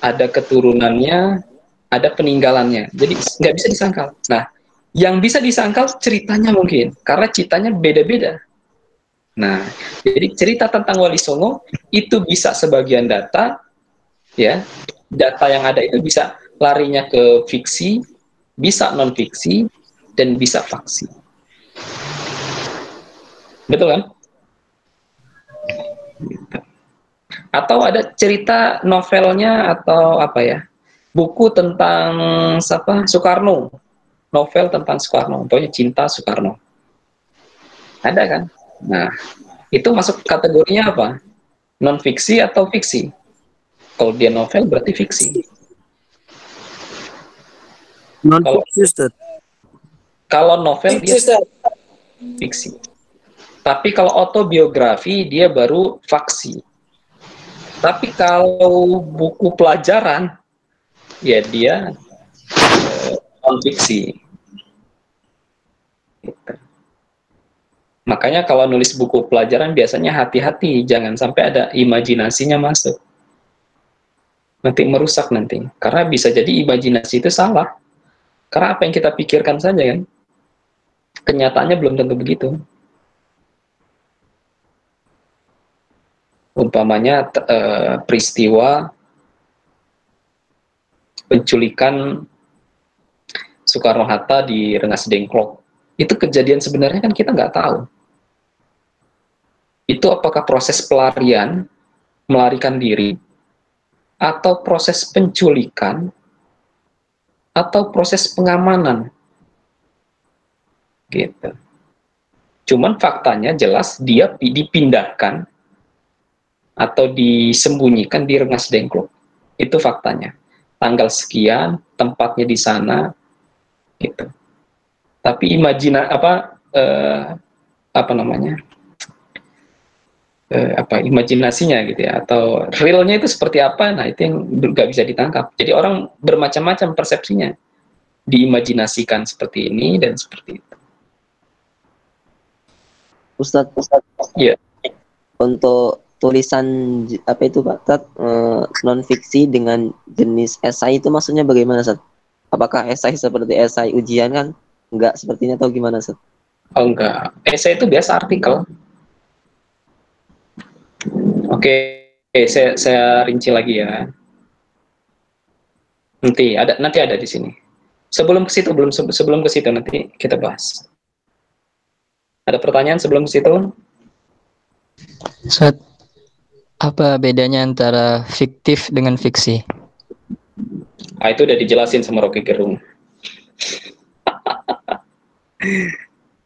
ada keturunannya, ada peninggalannya. Jadi nggak bisa disangkal. Nah, yang bisa disangkal ceritanya mungkin karena ceritanya beda-beda. Nah, jadi cerita tentang Wali Songo itu bisa sebagian data, ya, data yang ada itu bisa larinya ke fiksi, bisa non fiksi, dan bisa faksi. Betul kan? Atau ada cerita novelnya atau apa ya? Buku tentang siapa? Soekarno. Novel tentang Soekarno, pokoknya Cinta Soekarno. Ada kan? Nah, itu masuk kategorinya apa? Non fiksi atau fiksi? Kalau dia novel berarti fiksi. Non fiksi, Ustaz. Kalau novel dia fiksi. Tapi kalau autobiografi dia baru faksi. Tapi kalau buku pelajaran ya dia non fiksi. Gitu. Makanya kalau nulis buku pelajaran biasanya hati-hati, jangan sampai ada imajinasinya masuk. Nanti merusak nanti. Karena bisa jadi imajinasi itu salah. Karena apa yang kita pikirkan saja kan. Kenyataannya belum tentu begitu. Umpamanya peristiwa penculikan Soekarno-Hatta di Rengas Dengklok. Itu kejadian sebenarnya kan kita nggak tahu. Itu apakah proses pelarian, melarikan diri, atau proses penculikan, atau proses pengamanan. Gitu. Cuman faktanya jelas dia dipindahkan atau disembunyikan di Rengas Dengklok. Itu faktanya. Tanggal sekian, tempatnya di sana, gitu. Tapi imajinasinya gitu ya, atau realnya itu seperti apa, nah itu yang nggak bisa ditangkap. Jadi orang bermacam-macam persepsinya, diimajinasikan seperti ini dan seperti itu. Ustadz, Iya. Untuk tulisan apa itu Pak Ustadz, non fiksi dengan jenis esai itu maksudnya bagaimana Ustadz? Apakah esai seperti esai ujian kan? Enggak sepertinya, atau gimana Ustadz? Oh enggak, esai itu biasa artikel. Oke, saya rinci lagi ya. Nanti ada di sini. Sebelum ke situ nanti kita bahas. Ada pertanyaan sebelum ke situ? Ustaz, apa bedanya antara fiktif dengan fiksi? Itu udah dijelasin sama Rocky Gerung.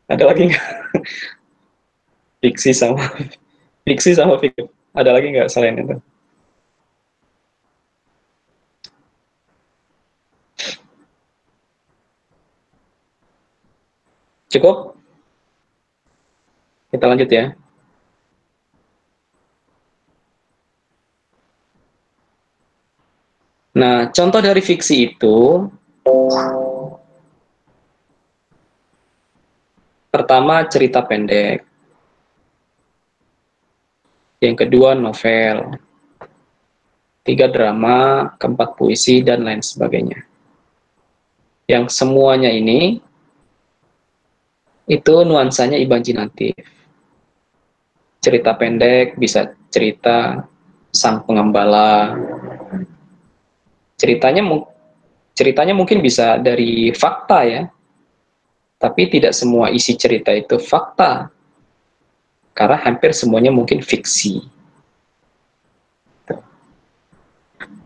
Ada lagi nggak? Fiksi sama fiktif. Ada lagi nggak selain itu? Cukup? Kita lanjut ya. Nah, contoh dari fiksi itu, pertama cerita pendek, yang kedua novel, 3 drama, keempat puisi, dan lain sebagainya. Yang semuanya ini, itu nuansanya imajinatif. Cerita pendek bisa cerita sang pengembala. Ceritanya mungkin bisa dari fakta ya, tapi tidak semua isi cerita itu fakta. Karena hampir semuanya mungkin fiksi.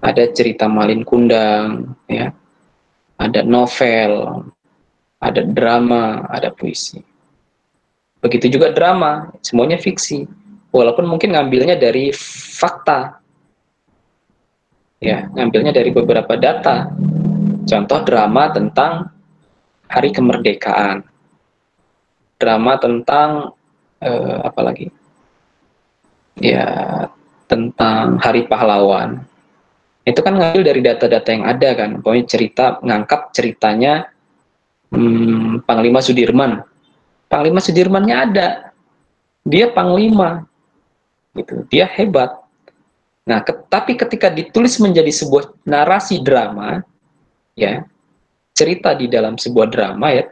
Ada cerita Malin Kundang, ya, ada novel, ada drama, ada puisi. Begitu juga drama, semuanya fiksi. Walaupun mungkin ngambilnya dari fakta, ya, ngambilnya dari beberapa data. Contoh drama tentang Hari Kemerdekaan, drama tentang apa lagi? Ya, tentang Hari Pahlawan. Itu kan ngambil dari data-data yang ada kan, pokoknya ngangkat ceritanya Panglima Sudirman. Panglima Sudirmannya ada, dia panglima, gitu, dia hebat. Nah, tapi ketika ditulis menjadi sebuah narasi drama, ya, cerita di dalam sebuah drama, ya,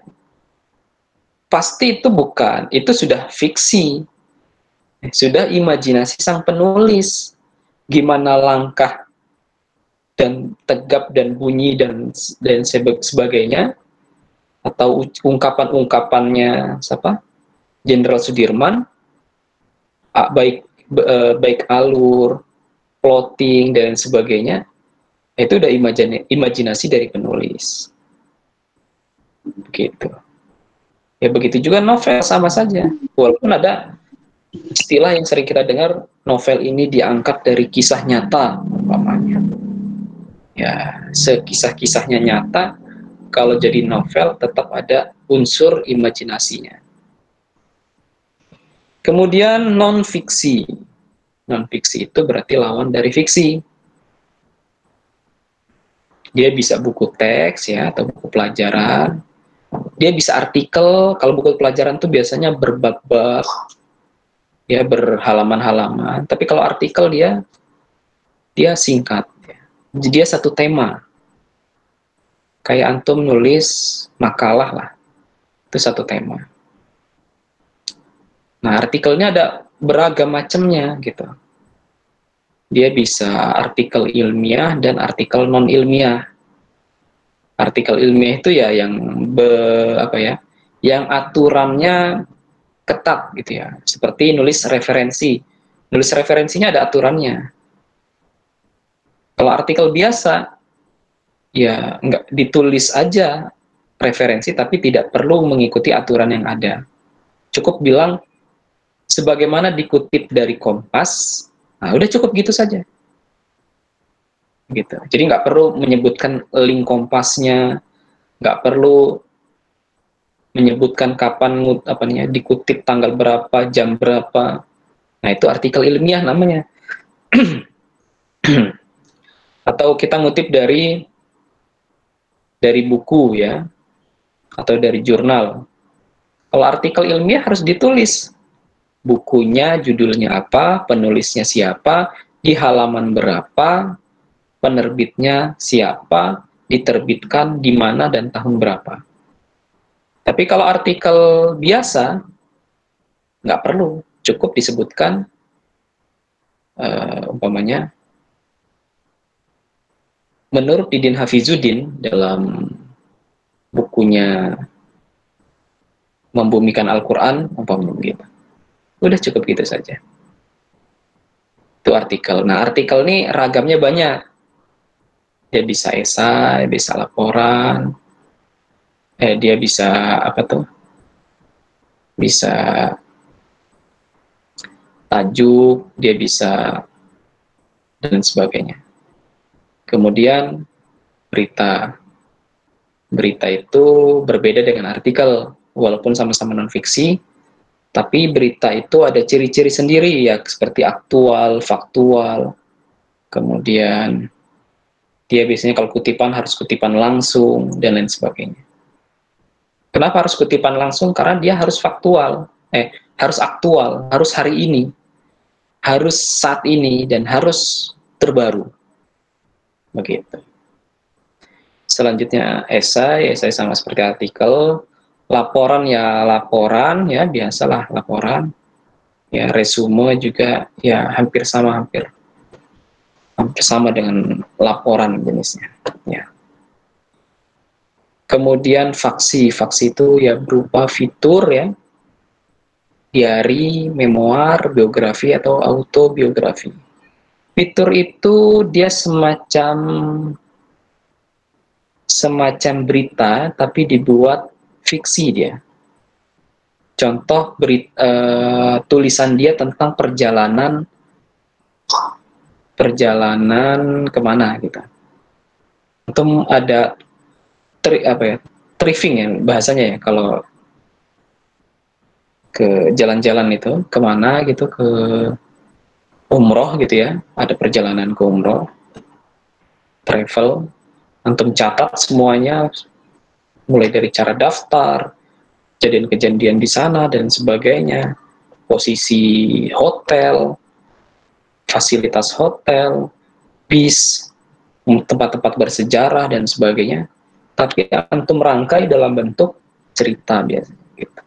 pasti itu sudah fiksi, sudah imajinasi sang penulis. Gimana langkah dan tegap dan bunyi dan sebagainya, atau ungkapan-ungkapannya siapa? Jenderal Sudirman, baik alur, plotting dan sebagainya, itu udah imajinasi dari penulis. Begitu. Ya begitu juga novel, sama saja. Walaupun ada istilah yang sering kita dengar, novel ini diangkat dari kisah nyata, umpamanya. Ya, sekisah-kisahnya nyata, kalau jadi novel tetap ada unsur imajinasinya. Kemudian non-fiksi. Non-fiksi itu berarti lawan dari fiksi. Dia bisa buku teks, ya, atau buku pelajaran. Dia bisa artikel. Kalau buku pelajaran itu biasanya berbab-bab, ya, berhalaman-halaman. Tapi kalau artikel dia singkat. Jadi dia satu tema. Kayak antum nulis makalah lah. Itu satu tema. Nah, artikelnya ada beragam macamnya gitu. Dia bisa artikel ilmiah dan artikel non ilmiah. Artikel ilmiah itu ya yang yang aturannya ketat gitu ya. Seperti nulis referensi. Nulis referensinya ada aturannya. Kalau artikel biasa, ya nggak ditulis aja referensi, tapi tidak perlu mengikuti aturan yang ada. Cukup bilang, sebagaimana dikutip dari Kompas, nah udah cukup gitu saja. Gitu. Jadi nggak perlu menyebutkan link Kompasnya, nggak perlu menyebutkan kapan dikutip, tanggal berapa, jam berapa. Nah itu artikel ilmiah namanya. Atau kita ngutip dari buku, ya, atau dari jurnal. Kalau artikel ilmiah harus ditulis bukunya, judulnya apa, penulisnya siapa, di halaman berapa, penerbitnya siapa, diterbitkan di mana dan tahun berapa. Tapi kalau artikel biasa nggak perlu, cukup disebutkan umpamanya menurut Didin Hafizuddin dalam bukunya Membumikan Al-Quran, umpamanya begitu. Udah cukup gitu saja. Itu artikel. Nah, artikel ini ragamnya banyak. Dia bisa esai, bisa laporan, dia bisa bisa tajuk, dia bisa dan sebagainya. Kemudian berita. Berita itu berbeda dengan artikel, walaupun sama-sama non-fiksi, tapi berita itu ada ciri-ciri sendiri, ya, seperti aktual, faktual. Kemudian dia biasanya kalau kutipan harus kutipan langsung, dan lain sebagainya. Kenapa harus kutipan langsung? Karena dia harus faktual, harus aktual, harus hari ini, harus saat ini, dan harus terbaru. Begitu. Selanjutnya esai sama seperti artikel. Laporan ya laporan, ya biasalah laporan. Ya resume juga ya hampir sama dengan laporan jenisnya. Ya. Kemudian faksi itu ya berupa fitur, ya, diari, memoir, biografi atau autobiografi. Fitur itu dia semacam berita tapi dibuat fiksi dia. Contoh tulisan dia tentang perjalanan kemana gitu. Itu ada tripping ya bahasanya, ya, kalau ke jalan-jalan itu kemana gitu, ke umroh gitu ya, ada perjalanan ke umroh, travel, antum catat semuanya, mulai dari cara daftar, kejadian-kejadian di sana dan sebagainya, posisi hotel, fasilitas hotel, bis, tempat-tempat bersejarah dan sebagainya. Tapi antum rangkai dalam bentuk cerita biasanya gitu.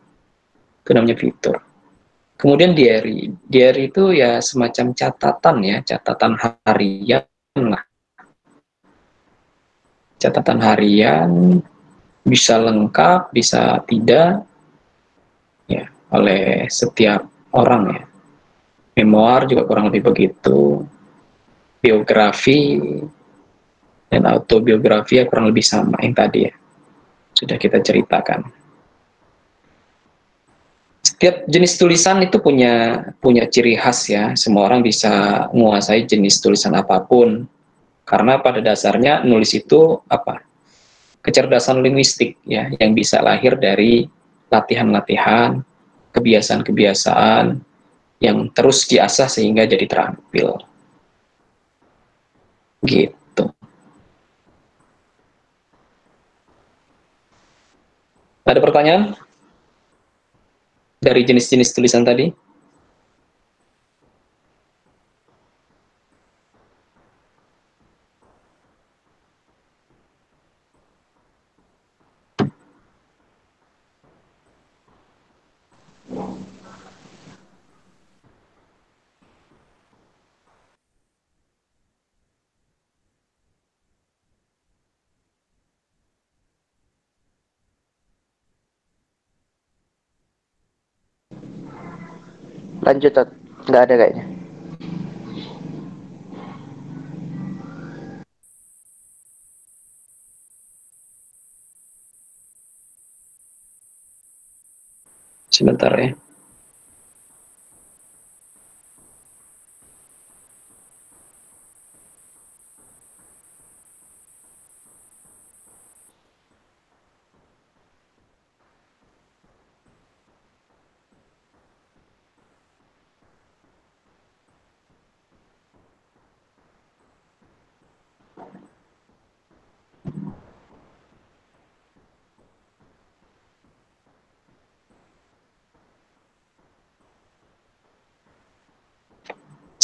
Itu namanya fitur. Kemudian diary. Diary itu ya semacam catatan ya, catatan harian lah. Catatan harian bisa lengkap, bisa tidak ya oleh setiap orang ya. Memoir juga kurang lebih begitu. Biografi dan autobiografi ya kurang lebih sama yang tadi ya. Sudah kita ceritakan. Setiap jenis tulisan itu punya ciri khas ya. Semua orang bisa menguasai jenis tulisan apapun. Karena pada dasarnya nulis itu apa? Kecerdasan linguistik ya, yang bisa lahir dari latihan-latihan, kebiasaan-kebiasaan yang terus diasah sehingga jadi terampil. Gitu. Ada pertanyaan dari jenis-jenis tulisan tadi? Lanjut, Tat. Nggak ada kayaknya. Sebentar ya.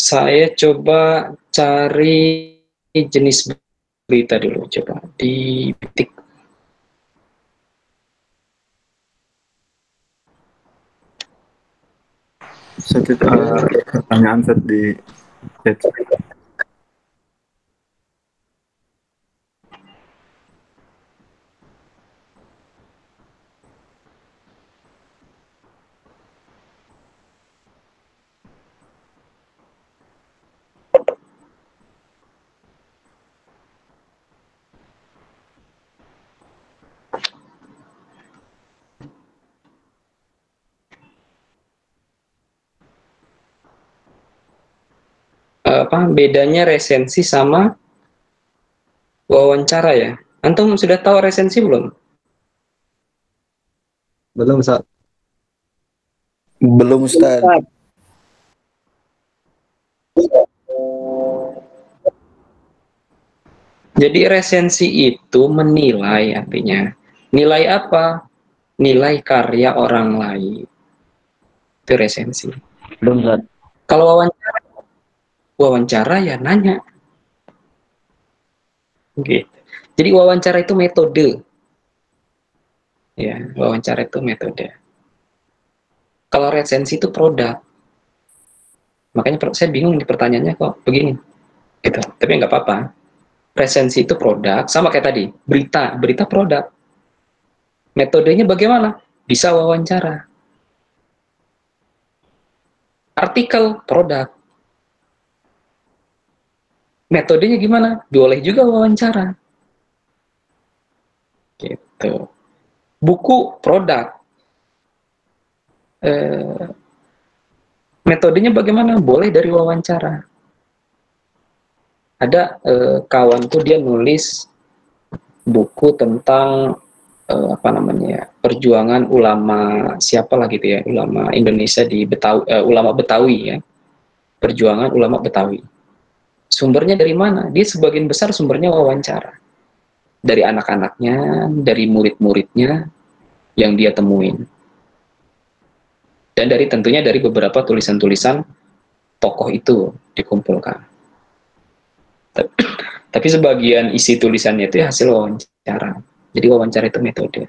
Saya coba cari jenis berita dulu, coba di Detik. Pertanyaan set di chat. Apa bedanya resensi sama wawancara ya? Antum sudah tahu resensi belum? Belum, Ustaz. Belum, Ustaz. Jadi resensi itu menilai, artinya nilai apa? Nilai karya orang lain. Itu resensi. Belum, Ustaz. Kalau wawancara ya nanya. Gitu. Jadi wawancara itu metode. Ya, wawancara itu metode. Kalau resensi itu produk. Makanya saya bingung di pertanyaannya kok begini. Gitu. Tapi nggak apa-apa. Resensi itu produk, sama kayak tadi. Berita produk. Metodenya bagaimana? Bisa wawancara. Artikel produk. Metodenya gimana? Boleh juga wawancara. Gitu. Buku produk. Metodenya bagaimana? Boleh dari wawancara. Ada kawanku dia nulis buku tentang perjuangan ulama siapa lah gitu ya, ulama Indonesia di Betawi, ulama Betawi ya. perjuangan ulama Betawi. Sumbernya dari mana? Dia sebagian besar sumbernya wawancara. Dari anak-anaknya, dari murid-muridnya yang dia temuin. Dan tentunya dari beberapa tulisan-tulisan tokoh itu dikumpulkan. Tapi sebagian isi tulisannya itu hasil wawancara. Jadi wawancara itu metode.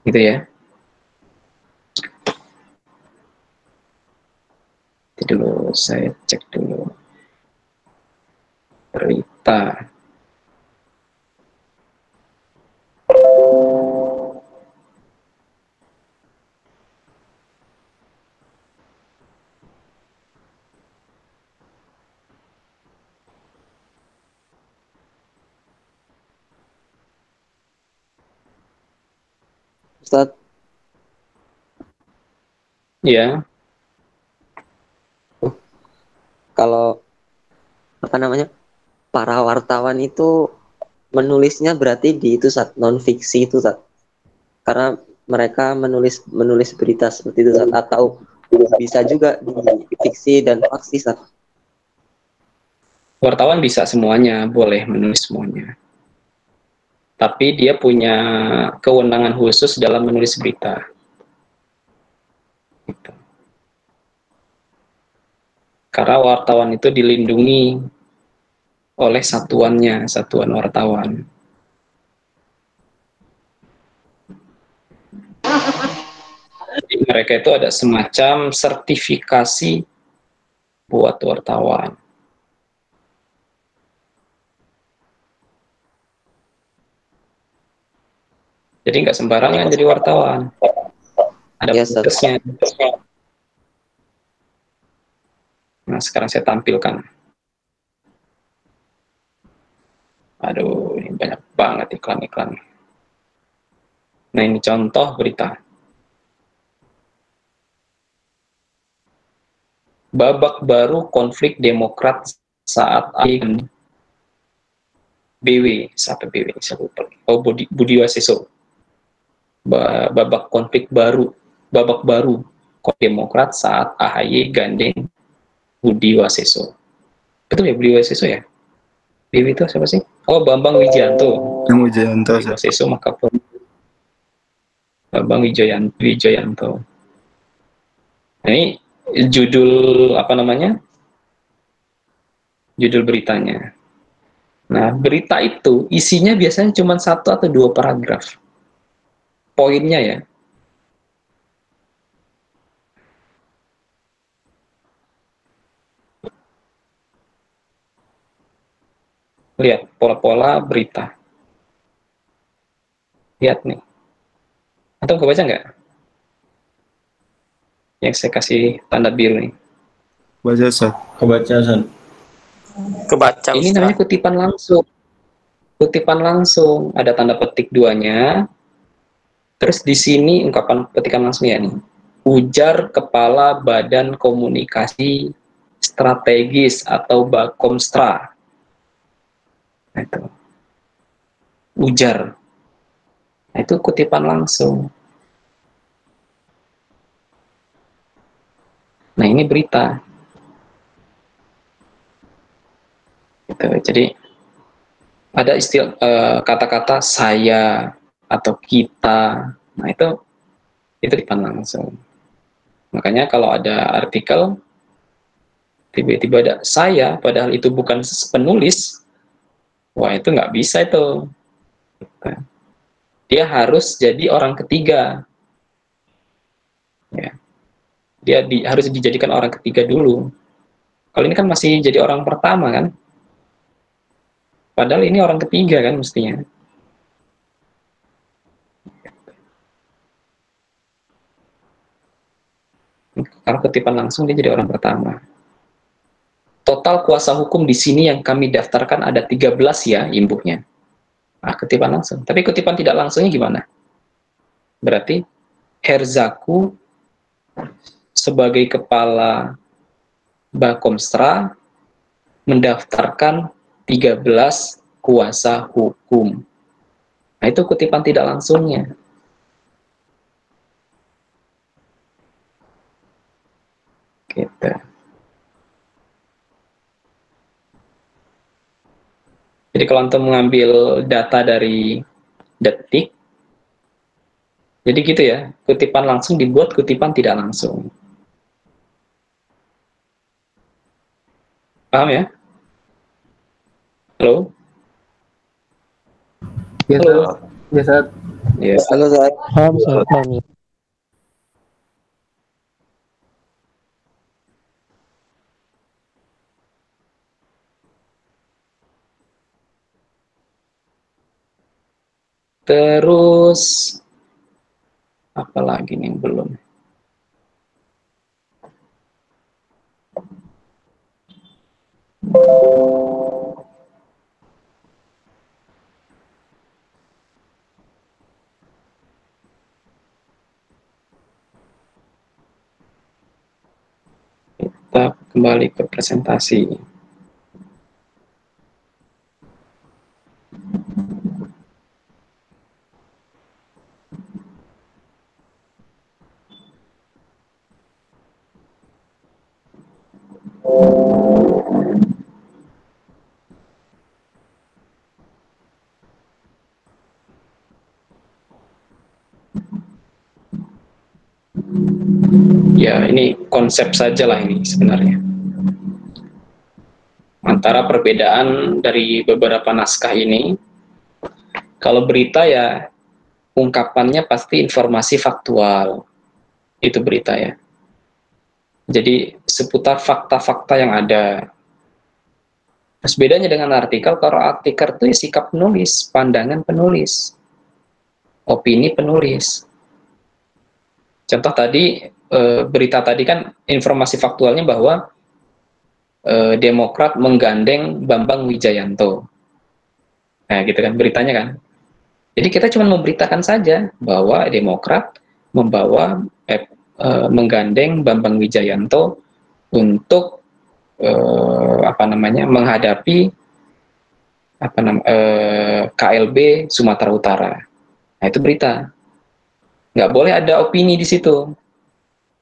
Gitu ya. Jadi dulu saya cek dulu berita. Ustadz, Ya, kalau apa namanya para wartawan itu menulisnya berarti di itu saat non fiksi itu saat karena mereka menulis berita seperti itu saat atau bisa juga di fiksi dan faksi saat. wartawan bisa semuanya, boleh menulis semuanya. Tapi dia punya kewenangan khusus dalam menulis berita. Gitu. Karena wartawan itu dilindungi oleh satuannya, satuan wartawan. Jadi mereka itu ada semacam sertifikasi buat wartawan. Jadi nggak sembarangan jadi wartawan. Ada prosesnya. Nah, sekarang saya tampilkan. Aduh, ini banyak banget iklan-iklan. Nah, ini contoh berita. Babak baru konflik Demokrat saat BW, siapa BW? Saya lupa. Oh, Budi Waseso. Babak baru Demokrat saat AHY gandeng Budi Waseso. Betul ya Budi Waseso ya? BW itu siapa sih? Oh, Bambang Wijayanto. Budi Waseso maka Bambang Wijayanto. Nah, ini judul apa namanya? Judul beritanya. Nah, berita itu isinya biasanya cuma 1 atau 2 paragraf. Poinnya ya. Lihat pola-pola berita. Lihat nih. Atau kebaca nggak? Yang saya kasih tanda biru nih. Baca, Ustaz. Kebaca, Ustaz. Kebaca, Ini namanya kutipan langsung. Kutipan langsung. Ada tanda petik 2-nya. Terus di sini ungkapan petikan langsungnya nih. Ujar Kepala Badan Komunikasi Strategis atau Bakomstra. Nah, itu. Ujar. Nah, itu kutipan langsung. Nah, ini berita. Gitu. Jadi ada istilah kata-kata saya atau kita. Nah, itu kutipan langsung. Makanya kalau ada artikel tiba-tiba ada saya, padahal itu bukan penulis, wah itu nggak bisa itu. Dia harus jadi orang ketiga. Ya. Dia harus dijadikan orang ketiga dulu. Kalau ini kan masih jadi orang pertama kan? Padahal ini orang ketiga kan mestinya. Kalau kutipan langsung dia jadi orang pertama. Total kuasa hukum di sini yang kami daftarkan ada 13 ya imbuknya. Nah, kutipan langsung. Tapi kutipan tidak langsungnya gimana? Berarti Herzaku sebagai kepala Bakomstra mendaftarkan 13 kuasa hukum. Nah, itu kutipan tidak langsungnya. Gitu. Jadi kalau antum mengambil data dari detik, jadi gitu ya, kutipan langsung dibuat kutipan tidak langsung. Paham ya? Halo? Ya, Halo? ya, Ustaz. Ya. Halo, Zat. Paham, Ustaz. Paham. Terus apa lagi nih yang belum? Kita kembali ke presentasi. Ya, ini konsep saja lah ini sebenarnya. Antara perbedaan dari beberapa naskah ini, kalau berita ya ungkapannya pasti informasi faktual, itu berita ya. Jadi seputar fakta-fakta yang ada. Terus bedanya dengan artikel, kalau artikel itu ya sikap penulis, pandangan penulis, opini penulis. Contoh tadi, berita tadi kan informasi faktualnya bahwa Demokrat menggandeng Bambang Wijayanto. Nah, gitu kan beritanya kan. Jadi kita cuma memberitakan saja bahwa Demokrat menggandeng Bambang Wijayanto untuk menghadapi KLB Sumatera Utara. Nah, itu berita. Nggak boleh ada opini di situ.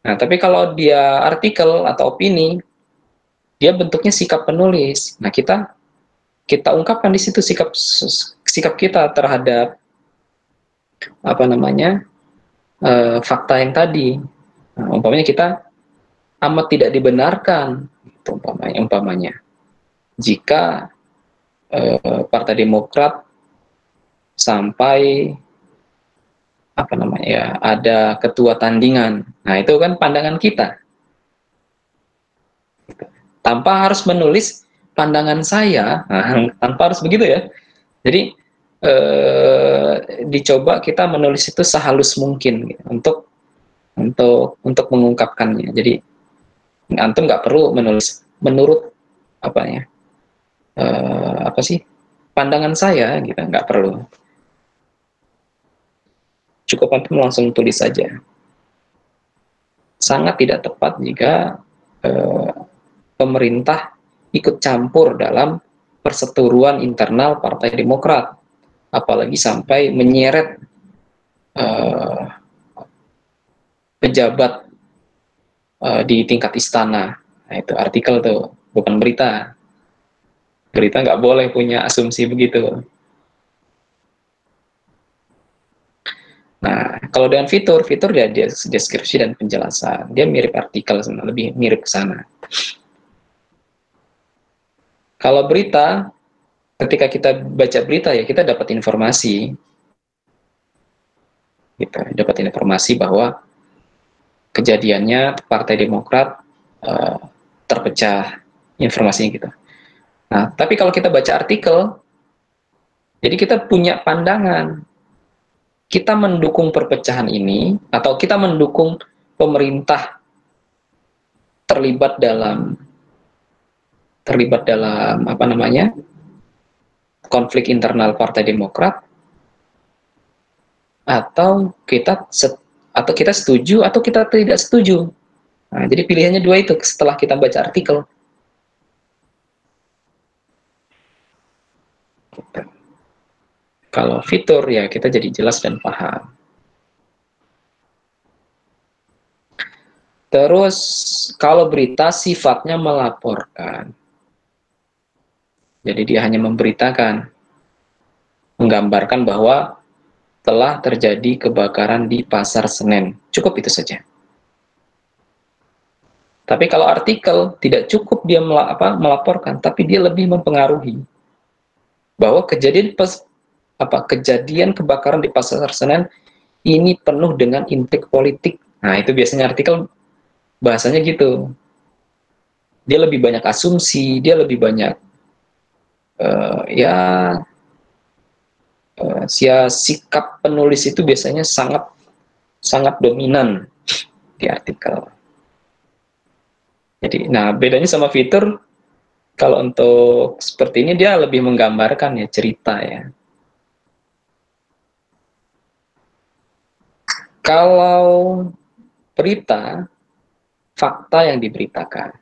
Nah, tapi kalau dia artikel atau opini, dia bentuknya sikap penulis. Nah, kita ungkapkan di situ sikap kita terhadap fakta yang tadi. Nah, umpamanya kita amat tidak dibenarkan, itu umpamanya jika Partai Demokrat sampai ada ketua tandingan. Nah, itu kan pandangan kita. Tanpa harus menulis pandangan saya, tanpa harus begitu ya. Jadi dicoba kita menulis itu sehalus mungkin gitu, untuk mengungkapkannya. Jadi antum nggak perlu menulis menurut pandangan saya gitu, nggak perlu. Cukup antum langsung tulis saja. Sangat tidak tepat jika pemerintah ikut campur dalam perseteruan internal Partai Demokrat, apalagi sampai menyeret pejabat di tingkat istana. Nah, itu artikel tuh, bukan berita. Berita nggak boleh punya asumsi begitu. Nah, kalau dengan fitur dia deskripsi dan penjelasan. Dia mirip artikel, lebih mirip ke sana. Kalau berita, ketika kita baca berita ya kita dapat informasi, gitu, dapat informasi bahwa kejadiannya Partai Demokrat terpecah, informasinya gitu. Nah, tapi kalau kita baca artikel, jadi kita punya pandangan, kita mendukung perpecahan ini atau kita mendukung pemerintah terlibat dalam konflik internal Partai Demokrat, atau kita setuju atau kita tidak setuju. Nah, jadi pilihannya dua itu setelah kita baca artikel. Kalau fitur ya kita jadi jelas dan paham. Terus kalau berita sifatnya melaporkan. Jadi dia hanya memberitakan, menggambarkan bahwa telah terjadi kebakaran di Pasar Senen. Cukup itu saja. Tapi kalau artikel tidak cukup dia melaporkan, tapi dia lebih mempengaruhi bahwa kejadian kebakaran di Pasar Senen ini penuh dengan intrik politik. Nah, itu biasanya artikel bahasanya gitu. Dia lebih banyak asumsi, dia lebih banyak sikap penulis itu biasanya sangat dominan di artikel. Jadi, nah bedanya sama fitur, kalau untuk seperti ini dia lebih menggambarkan ya cerita ya. Kalau berita, fakta yang diberitakan.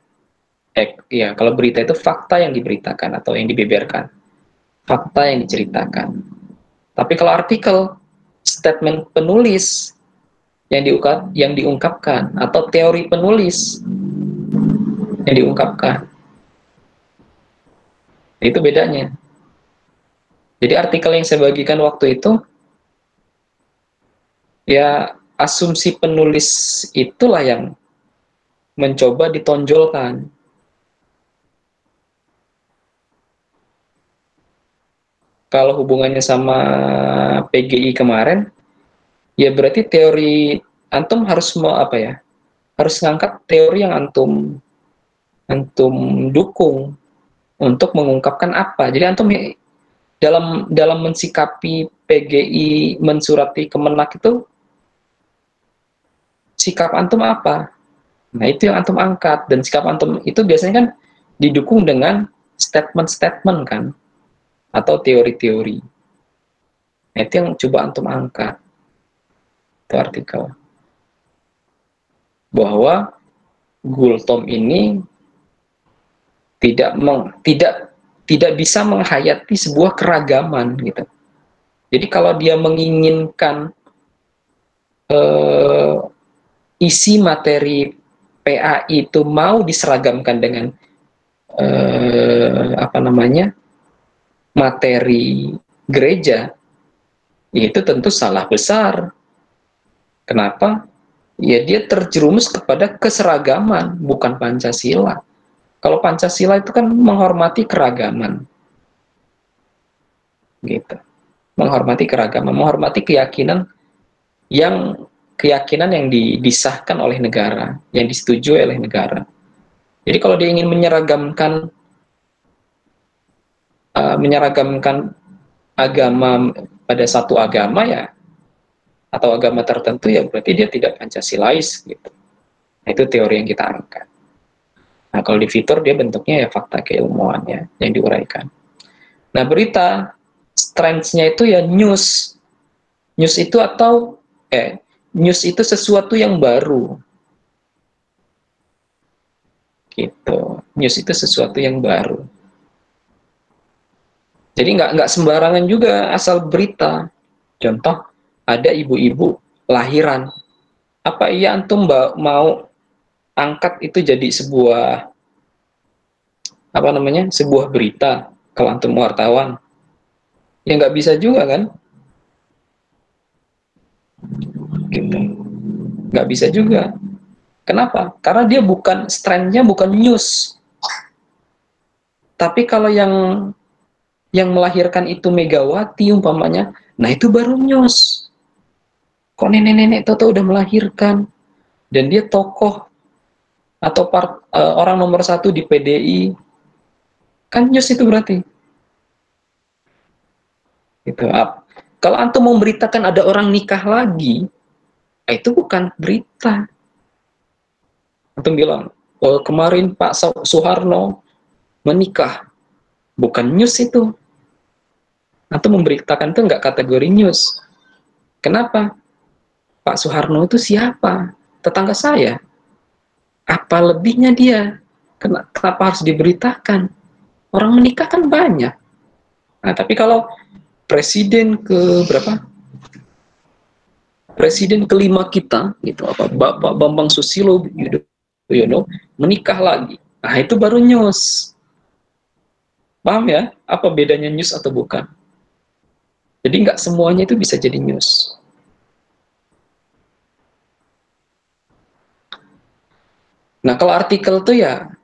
Ya, kalau berita itu fakta yang diberitakan atau yang dibeberkan. Fakta yang diceritakan. Tapi kalau artikel, statement penulis yang diungkapkan atau teori penulis yang diungkapkan. Itu bedanya. Jadi artikel yang saya bagikan waktu itu, ya asumsi penulis itulah yang mencoba ditonjolkan. Kalau hubungannya sama PGI kemarin, ya berarti teori antum harus harus ngangkat teori yang antum dukung untuk mengungkapkan apa. Jadi antum dalam mensikapi PGI mensurati Kemenak itu, sikap antum apa? Nah, itu yang antum angkat, dan sikap antum itu biasanya kan didukung dengan statement-statement kan, atau teori-teori. Nah, itu yang coba antum angkat. Itu artikel. Bahwa Gultom ini tidak bisa menghayati sebuah keragaman gitu. Jadi kalau dia menginginkan isi materi PAI itu mau diseragamkan dengan materi gereja, itu tentu salah besar. Kenapa? Ya dia terjerumus kepada keseragaman, bukan Pancasila. Kalau Pancasila itu kan menghormati keragaman, gitu. Menghormati keragaman, menghormati keyakinan yang disahkan oleh negara, yang disetujui oleh negara. Jadi kalau dia ingin menyeragamkan agama pada satu agama ya, atau agama tertentu, ya berarti dia tidak Pancasilais gitu. Nah, itu teori yang kita angkat. Nah, kalau di fitur dia bentuknya ya fakta keilmuannya yang diuraikan. Nah, berita strength-nya itu ya news. News itu sesuatu yang baru. Gitu. News itu sesuatu yang baru. Jadi nggak sembarangan juga asal berita. Contoh, ada ibu-ibu lahiran. Apa iya antum mau angkat itu jadi sebuah sebuah berita kalau antum wartawan? Ya nggak bisa juga kan? Gitu. Nggak bisa juga. Kenapa? Karena dia strand-nya bukan news. Tapi kalau yang melahirkan itu Megawati umpamanya, nah itu baru news. Kok nenek-nenek tahu udah melahirkan, dan dia tokoh atau orang nomor 1 di PDI, kan news itu berarti. Gitu. Kalau antum memberitakan ada orang nikah lagi, itu bukan berita. Antum bilang, oh, kemarin Pak Soeharno menikah, bukan news itu. Antum memberitakan itu nggak kategori news. Kenapa? Pak Soeharno itu siapa? Tetangga saya. Apa lebihnya dia? Kenapa harus diberitakan? Orang menikah kan banyak. Nah, tapi kalau presiden presiden kelima kita, gitu, apa Bapak Bambang Susilo Yudhoyono menikah lagi. Nah, itu baru news. Paham ya? Apa bedanya news atau bukan? Jadi nggak semuanya itu bisa jadi news. Nah, kalau artikel tuh ya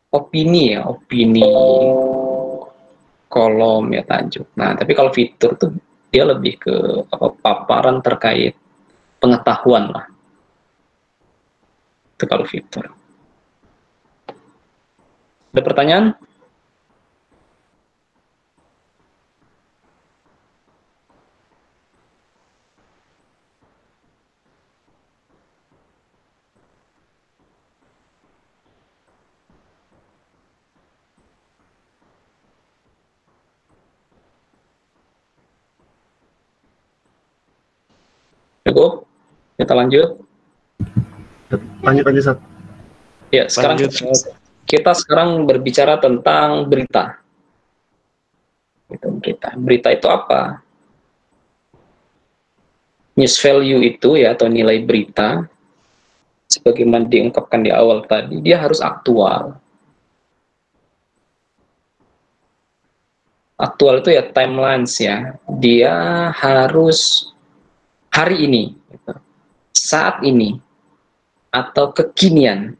opini kolom ya, tajuk. Nah, tapi kalau fitur tuh dia lebih ke paparan terkait pengetahuan lah. Itu kalau fitur. Ada pertanyaan? Cukup? Kita lanjut. Lanjut aja, Sat. Ya, sekarang kita sekarang berbicara tentang berita. Berita itu apa? News value itu ya, atau nilai berita, sebagaimana diungkapkan di awal tadi, dia harus aktual. Aktual itu ya timelines ya. Dia harus hari ini, saat ini, atau kekinian.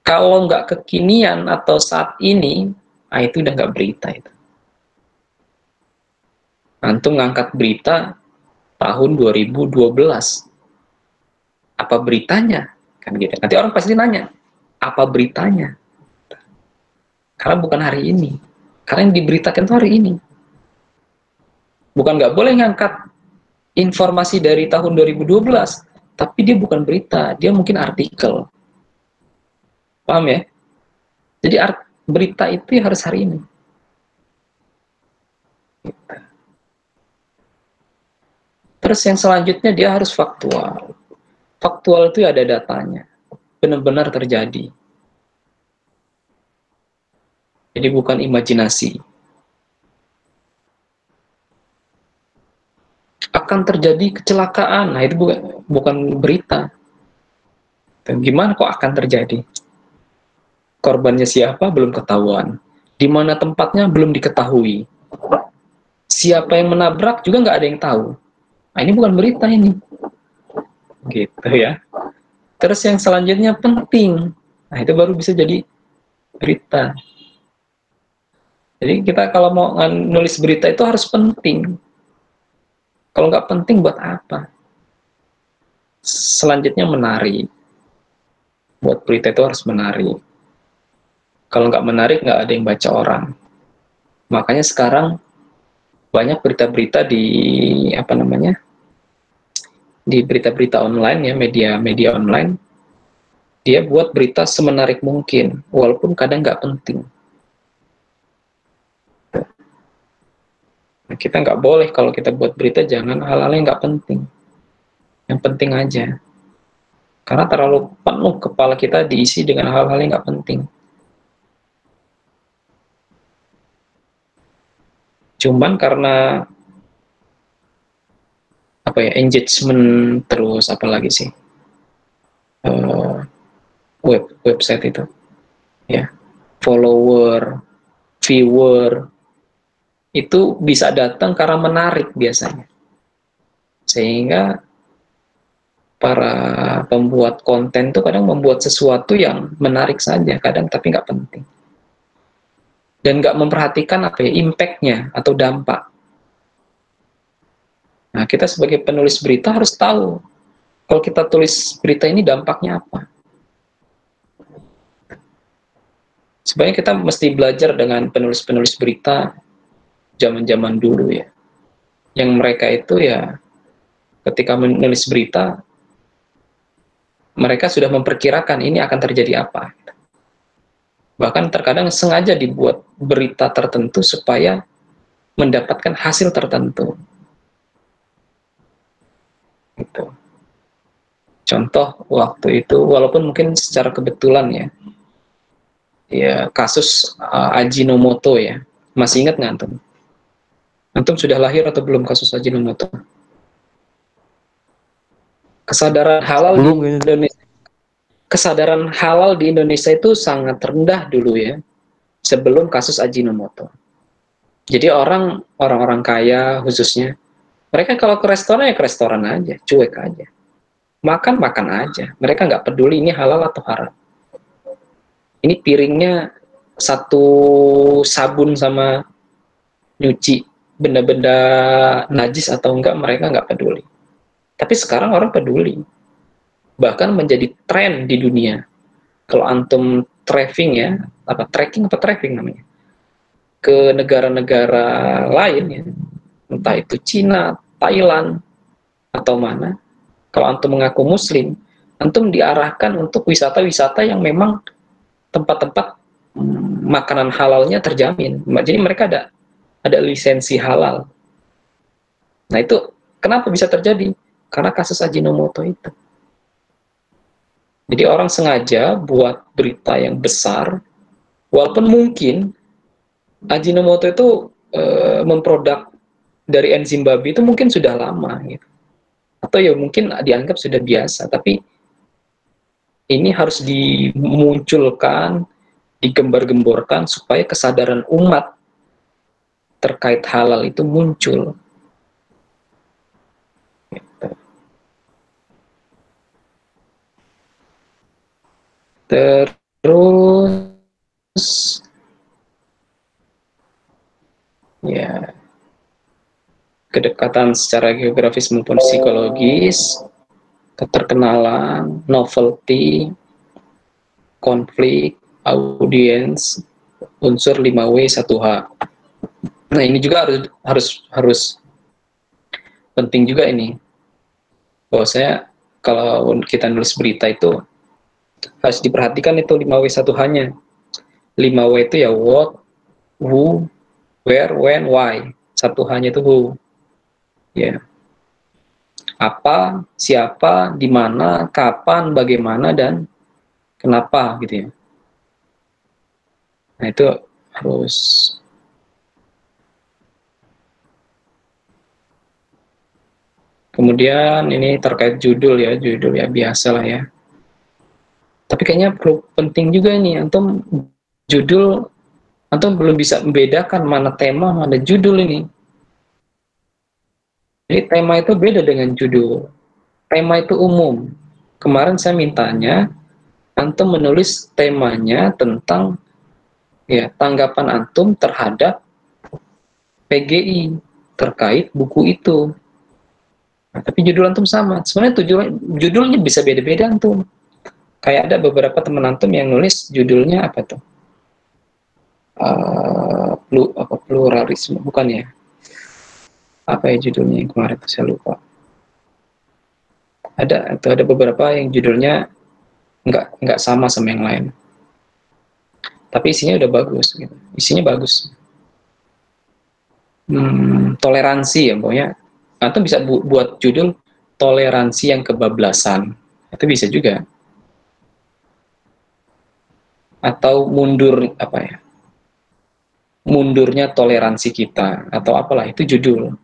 Kalau nggak kekinian atau saat ini, itu udah nggak berita itu. Antum ngangkat berita tahun 2012. Apa beritanya? Kan gitu. Nanti orang pasti nanya, apa beritanya? Karena bukan hari ini. Karena yang diberitakan itu hari ini. Bukan nggak boleh ngangkat informasi dari tahun 2012, tapi dia bukan berita, dia mungkin artikel. Paham ya? Jadi berita itu harus hari ini. Terus yang selanjutnya dia harus faktual. Faktual itu ada datanya, benar-benar terjadi. Jadi bukan imajinasi. Akan terjadi kecelakaan, nah itu bukan berita. Dan gimana kok akan terjadi? Korbannya siapa belum ketahuan, di mana tempatnya belum diketahui, siapa yang menabrak juga nggak ada yang tahu. Nah, ini bukan berita ini, gitu ya. Terus yang selanjutnya penting, nah itu baru bisa jadi berita. Jadi kita kalau mau nulis berita itu harus penting. Kalau nggak penting buat apa? Selanjutnya menarik. Buat berita itu harus menarik. Kalau nggak menarik, nggak ada yang baca orang. Makanya sekarang banyak berita-berita di di berita-berita online ya, media online. Dia buat berita semenarik mungkin, walaupun kadang nggak penting. Kita nggak boleh kalau kita buat berita, jangan hal-hal yang nggak penting. Yang penting aja. Karena terlalu penuh kepala kita diisi dengan hal-hal yang nggak penting. Cuman karena engagement, terus apalagi sih website itu ya, follower, viewer itu bisa datang karena menarik biasanya, sehingga para pembuat konten itu kadang membuat sesuatu yang menarik saja kadang, tapi nggak penting. Dan nggak memperhatikan impact-nya atau dampak. Nah, kita sebagai penulis berita harus tahu, kalau kita tulis berita ini dampaknya apa. Sebenarnya kita mesti belajar dengan penulis-penulis berita zaman-zaman dulu ya. Yang mereka itu ya, ketika menulis berita, mereka sudah memperkirakan ini akan terjadi apa. Bahkan terkadang sengaja dibuat berita tertentu supaya mendapatkan hasil tertentu. Gitu. Contoh waktu itu, walaupun mungkin secara kebetulan ya kasus Ajinomoto ya, masih ingat nggak tuh? Antum sudah lahir atau belum kasus Ajinomoto? Kesadaran halal Belum, di Indonesia. Kesadaran halal di Indonesia itu sangat rendah dulu ya, sebelum kasus Ajinomoto. Jadi orang-orang kaya khususnya, mereka kalau ke restoran ya ke restoran aja, cuek aja. Makan aja. Mereka nggak peduli ini halal atau haram. Ini piringnya satu sabun sama nyuci benda-benda najis atau enggak, mereka nggak peduli. Tapi sekarang orang peduli. Bahkan menjadi tren di dunia. Kalau antum tracking namanya, ke negara-negara lain ya, entah itu Cina, Thailand, atau mana, kalau antum mengaku muslim, antum diarahkan untuk wisata-wisata yang memang tempat-tempat makanan halalnya terjamin. Jadi mereka ada lisensi halal. Nah itu kenapa bisa terjadi? Karena kasus Ajinomoto itu. Jadi orang sengaja buat berita yang besar, walaupun mungkin Ajinomoto itu memproduk dari enzim babi itu mungkin sudah lama gitu. Atau ya mungkin dianggap sudah biasa, tapi ini harus dimunculkan, digembar-gemborkan supaya kesadaran umat terkait halal itu muncul. Gitu. Terus ya, kedekatan secara geografis maupun psikologis, keterkenalan, novelty, konflik, audience, unsur 5W 1H. Nah, ini juga harus penting juga ini. Bahwa saya kalau kita nulis berita itu harus diperhatikan itu 5W 1H-nya. 5W itu ya what, who, where, when, why. 1H-nya itu who. Ya. Apa, siapa, di mana, kapan, bagaimana, dan kenapa gitu ya. Nah itu harus. Kemudian ini terkait judul ya biasa lah ya. Tapi kayaknya perlu penting juga ini, antum judul, antum belum bisa membedakan mana tema, mana judul ini. Jadi tema itu beda dengan judul. Tema itu umum. Kemarin saya mintanya antum menulis temanya tentang ya tanggapan antum terhadap PGI terkait buku itu. Nah, tapi judul antum sama. Sebenarnya judulnya bisa beda-beda antum. Kayak ada beberapa teman antum yang nulis judulnya apa tuh? Pluralisme, bukan ya? Apa ya judulnya yang kemarin itu saya lupa. Ada beberapa yang judulnya nggak sama yang lain. Tapi isinya udah bagus gitu. Isinya bagus. Toleransi ya pokoknya. Atau bisa buat judul toleransi yang kebablasan. Itu bisa juga. Atau mundurnya toleransi kita atau apalah, itu judul.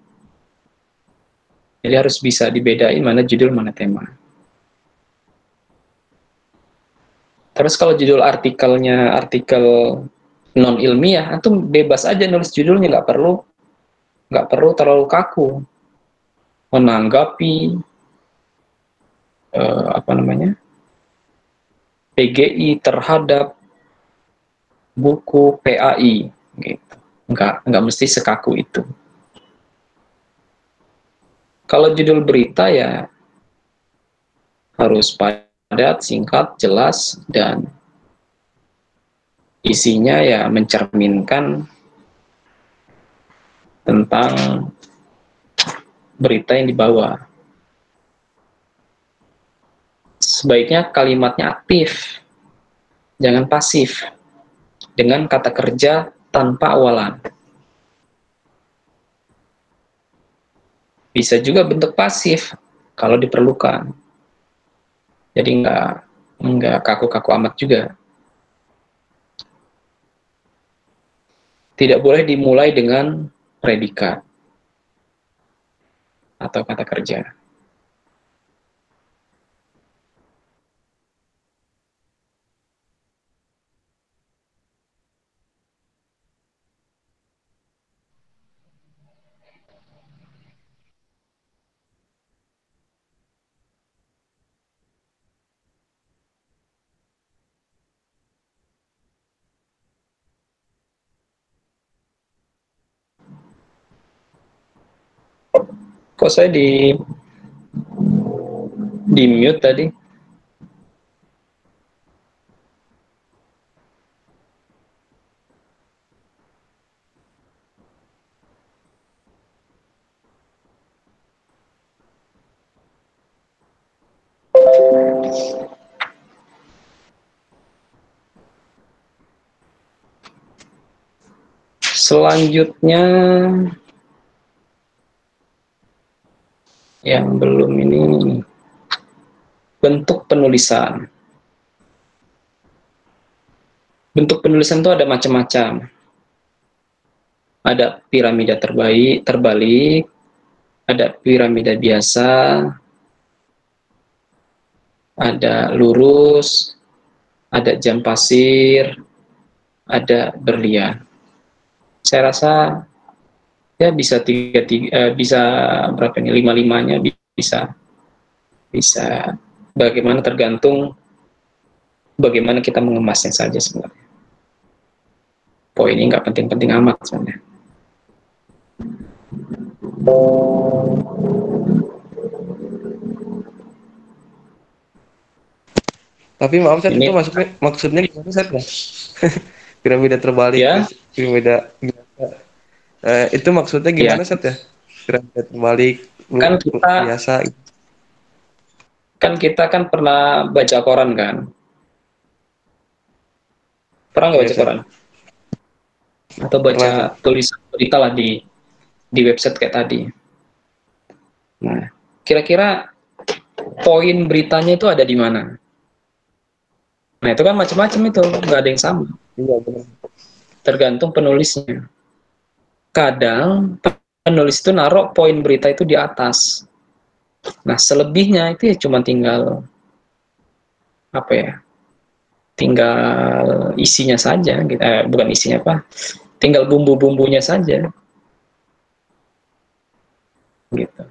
Jadi harus bisa dibedain mana judul mana tema. Terus kalau judul artikelnya artikel non ilmiah, antum bebas aja nulis judulnya, nggak perlu terlalu kaku menanggapi PGI terhadap buku PAI gitu. Nggak mesti sekaku itu. Kalau judul berita ya harus padat, singkat, jelas, dan isinya ya mencerminkan tentang berita yang dibawa. Sebaiknya kalimatnya aktif, jangan pasif, dengan kata kerja tanpa awalan. Bisa juga bentuk pasif kalau diperlukan. Jadi nggak kaku-kaku amat juga. Tidak boleh dimulai dengan predikat. atau kata kerja. Kok saya di mute tadi? Selanjutnya yang belum ini, bentuk penulisan. Bentuk penulisan itu ada macam-macam. Ada piramida terbalik, ada piramida biasa, ada lurus, ada jam pasir, ada berlian. Saya rasa ya bisa bisa berapa ini, 5-5-nya bisa bagaimana, tergantung bagaimana kita mengemasnya saja sebenarnya. Poin ini nggak penting-penting amat sebenarnya. Tapi maaf Seth, itu maksudnya gimana Seth? Piramida terbalik, ya? Piramida itu maksudnya gimana Seth ya? Piramida terbalik, kan kita biasa. Kan kita kan pernah baca koran kan? Pernah nggak baca koran? Atau baca tulisan berita lah di website kayak tadi. Nah, kira-kira poin beritanya itu ada di mana? Nah, itu kan macam-macam itu, nggak ada yang sama. Iya, benar. Tergantung penulisnya. Kadang penulis itu naruh poin berita itu di atas. Nah, selebihnya itu ya cuma tinggal apa ya? Tinggal isinya saja, gitu. Bukan isinya apa? Tinggal bumbu-bumbunya saja. Gitu.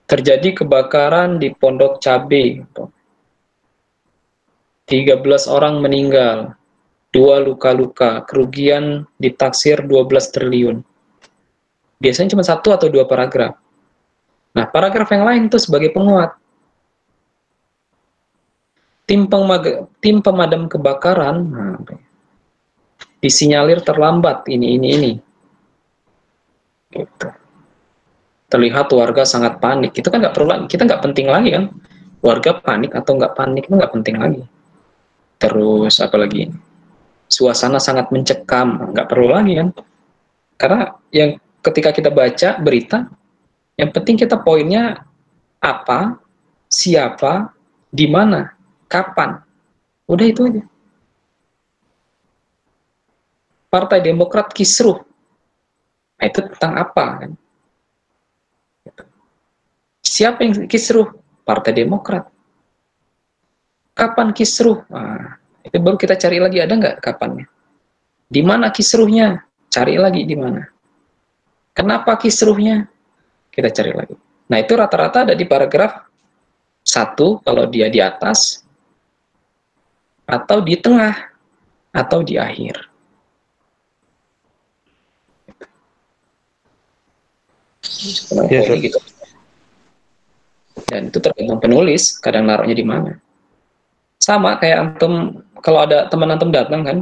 Terjadi kebakaran di Pondok Cabe. 13 orang meninggal, 2 luka-luka, kerugian ditaksir 12 triliun. Biasanya cuma 1 atau 2 paragraf. Nah, paragraf yang lain itu sebagai penguat. Tim pemadam kebakaran disinyalir terlambat ini. Gitu. Terlihat warga sangat panik. Itu kan nggak perlu lagi, kita nggak penting lagi kan. Warga panik atau nggak panik itu nggak penting lagi. Terus apalagi suasana sangat mencekam, nggak perlu lagi kan. Karena yang ketika kita baca berita, yang penting kita poinnya apa, siapa, di mana, kapan. Udah itu aja. Partai Demokrat kisruh. Nah, itu tentang apa kan? Siapa yang kisruh? Partai Demokrat. Kapan kisruh? Nah, itu baru kita cari lagi, ada nggak kapannya? Di mana kisruhnya? Cari lagi di mana. Kenapa kisruhnya? Kita cari lagi. Nah, itu rata-rata ada di paragraf 1 kalau dia di atas, atau di tengah, atau di akhir. Ya, gitu. Dan itu tergantung penulis, kadang naruhnya di mana. Sama kayak antum, kalau ada teman antum datang kan,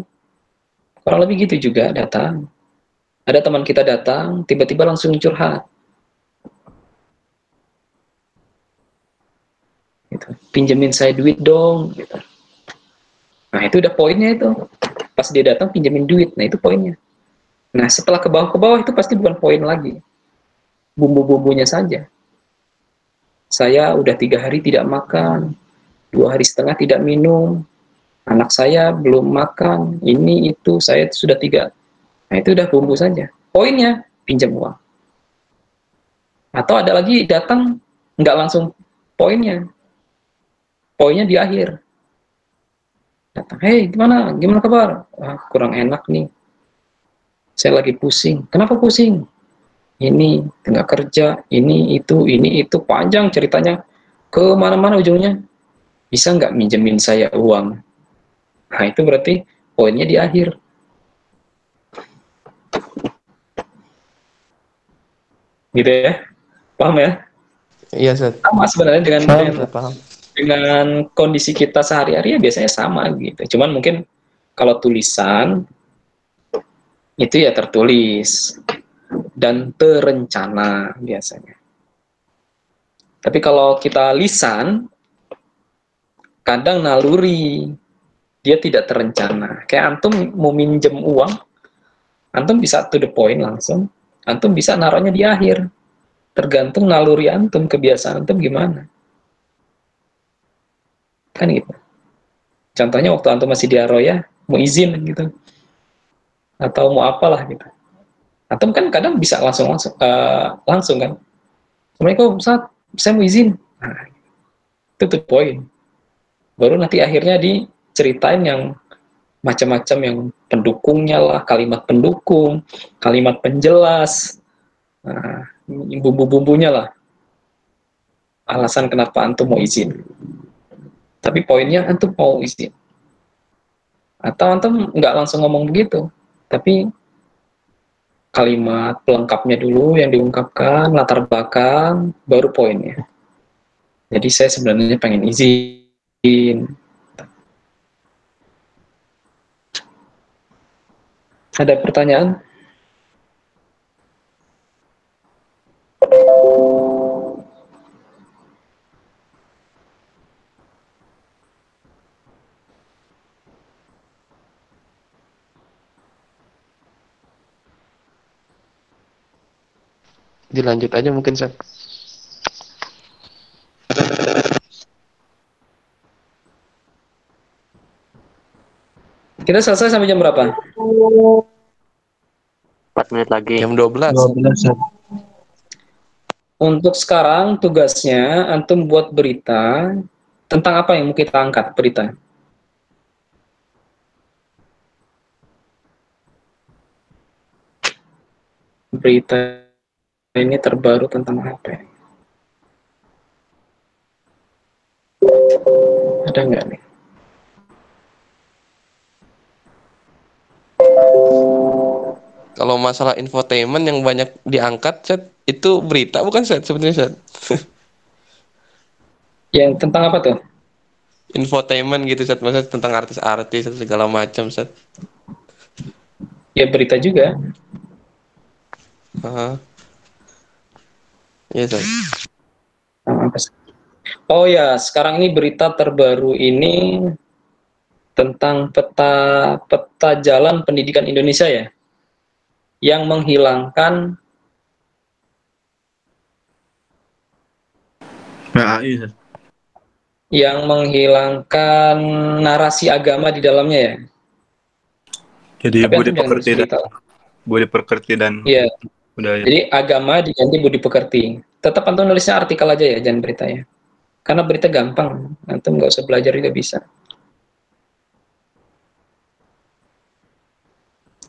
kurang lebih gitu juga datang. Ada teman kita datang, tiba-tiba langsung curhat. Gitu. Pinjemin saya duit dong. Gitu. Nah, itu udah poinnya itu. Pas dia datang pinjemin duit, nah itu poinnya. Nah, setelah ke bawah itu pasti bukan poin lagi. Bumbu-bumbunya saja. Saya udah 3 hari tidak makan. 2 hari setengah tidak minum, anak saya belum makan, ini itu, saya sudah 3. Nah, itu udah bumbu saja. Poinnya, pinjam uang. Atau ada lagi datang nggak langsung poinnya di akhir. Datang, hei gimana kabar? Kurang enak nih, saya lagi pusing. Kenapa pusing? Ini nggak kerja, ini itu panjang ceritanya, kemana-mana ujungnya. Bisa nggak minjemin saya uang? Nah itu berarti poinnya di akhir. Gitu ya, paham ya? Iya, Ustaz. Sama sebenarnya Paham. dengan kondisi kita sehari-hari ya biasanya sama gitu. Cuman mungkin kalau tulisan itu ya tertulis dan terencana biasanya. Tapi kalau kita lisan, kadang naluri, dia tidak terencana. Kayak antum mau minjem uang, antum bisa to the point langsung, antum bisa naruhnya di akhir. Tergantung naluri antum, kebiasaan antum gimana. Kan gitu. Contohnya waktu antum masih di Aroya, mau izin gitu. Atau mau apalah gitu. Antum kan kadang bisa langsung kan. Assalamualaikum, Ustaz, saya mau izin. Nah, itu to the point. Baru nanti akhirnya diceritain yang macam-macam, yang pendukungnya lah, kalimat pendukung, kalimat penjelas, bumbu-bumbunya lah, alasan kenapa antum mau izin. Tapi poinnya antum mau izin. Atau antum nggak langsung ngomong begitu, tapi kalimat pelengkapnya dulu yang diungkapkan, latar belakang, baru poinnya. Jadi saya sebenarnya pengen izin. Ada pertanyaan? Dilanjut aja mungkin, Ustaz. Kita selesai sampai jam berapa? 4 menit lagi. Jam 12. Untuk sekarang tugasnya antum buat berita tentang apa yang mau kita angkat berita. Berita ini terbaru tentang apa? Ada nggak nih? Kalau masalah infotainment yang banyak diangkat, Ustaz, itu berita bukan, Ustaz, sebenarnya, Ustaz? Yang tentang apa tuh? Infotainment gitu, Ustaz, maksudnya tentang artis-artis atau segala macam, Ustaz. Ya berita juga. Iya, Ustaz. Oh ya, sekarang ini berita terbaru ini tentang peta jalan pendidikan Indonesia ya, yang menghilangkan narasi agama di dalamnya ya. Jadi budi pekerti dan iya. budaya. Jadi agama diganti budi pekerti. Tetap antum nulisnya artikel aja ya, jangan berita ya. Karena berita gampang, antum nggak usah belajar juga bisa.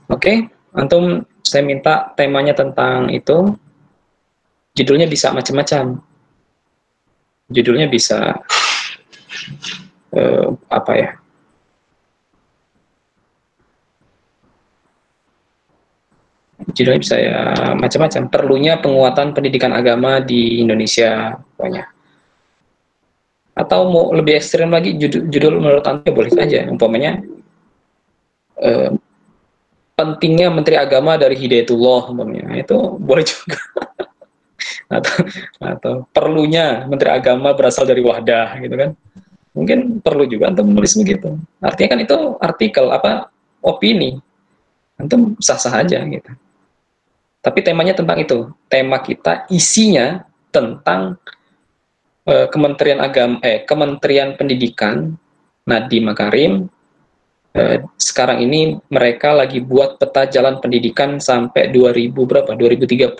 Oke, antum saya minta temanya tentang itu. Judulnya bisa macam-macam. Judulnya bisa apa ya? Judulnya bisa ya macam-macam. Perlunya penguatan pendidikan agama di Indonesia, pokoknya. Atau mau lebih ekstrem lagi, judul menurut anda boleh saja. Umpamanya pentingnya Menteri Agama dari Hidayatullah, umpamanya. Itu boleh juga. atau perlunya Menteri Agama berasal dari Wahdah, gitu kan? Mungkin perlu juga antum menulis begitu. Artinya kan itu artikel opini. Antum sah-sah aja gitu. Tapi temanya tentang itu. Tema kita isinya tentang Kementerian Pendidikan, Nadiem Makarim, Sekarang ini mereka lagi buat peta jalan pendidikan sampai 2000 berapa? 2035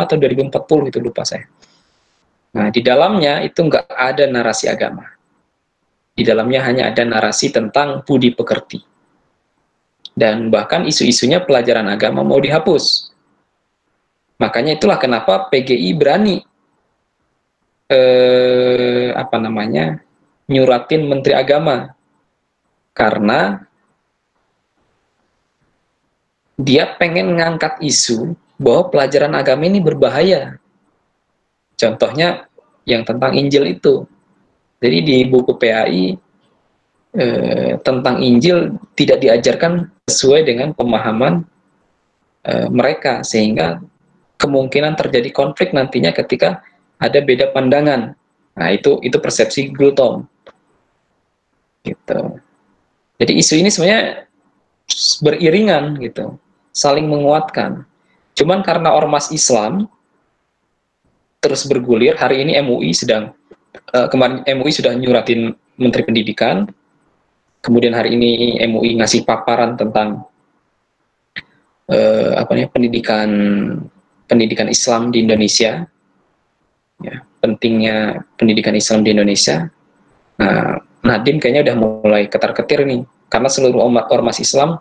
atau 2040 itu lupa saya. Nah, di dalamnya itu nggak ada narasi agama. Di dalamnya hanya ada narasi tentang budi pekerti. Dan bahkan isu-isunya pelajaran agama mau dihapus. Makanya itulah kenapa PGI berani nyuratin Menteri Agama, karena dia pengen ngangkat isu bahwa pelajaran agama ini berbahaya. Contohnya yang tentang Injil itu. Jadi di buku PAI tentang Injil tidak diajarkan sesuai dengan pemahaman mereka, sehingga kemungkinan terjadi konflik nantinya ketika ada beda pandangan. Nah, itu persepsi Gultom. Gitu. Jadi isu ini sebenarnya beriringan gitu, saling menguatkan. Cuman karena ormas Islam terus bergulir, hari ini MUI sedang kemarin MUI sudah nyuratin Menteri Pendidikan, kemudian hari ini MUI ngasih paparan tentang pendidikan Islam di Indonesia, ya, pentingnya pendidikan Islam di Indonesia. Nah, Nadiem kayaknya udah mulai ketar-ketir nih, karena seluruh ormas Islam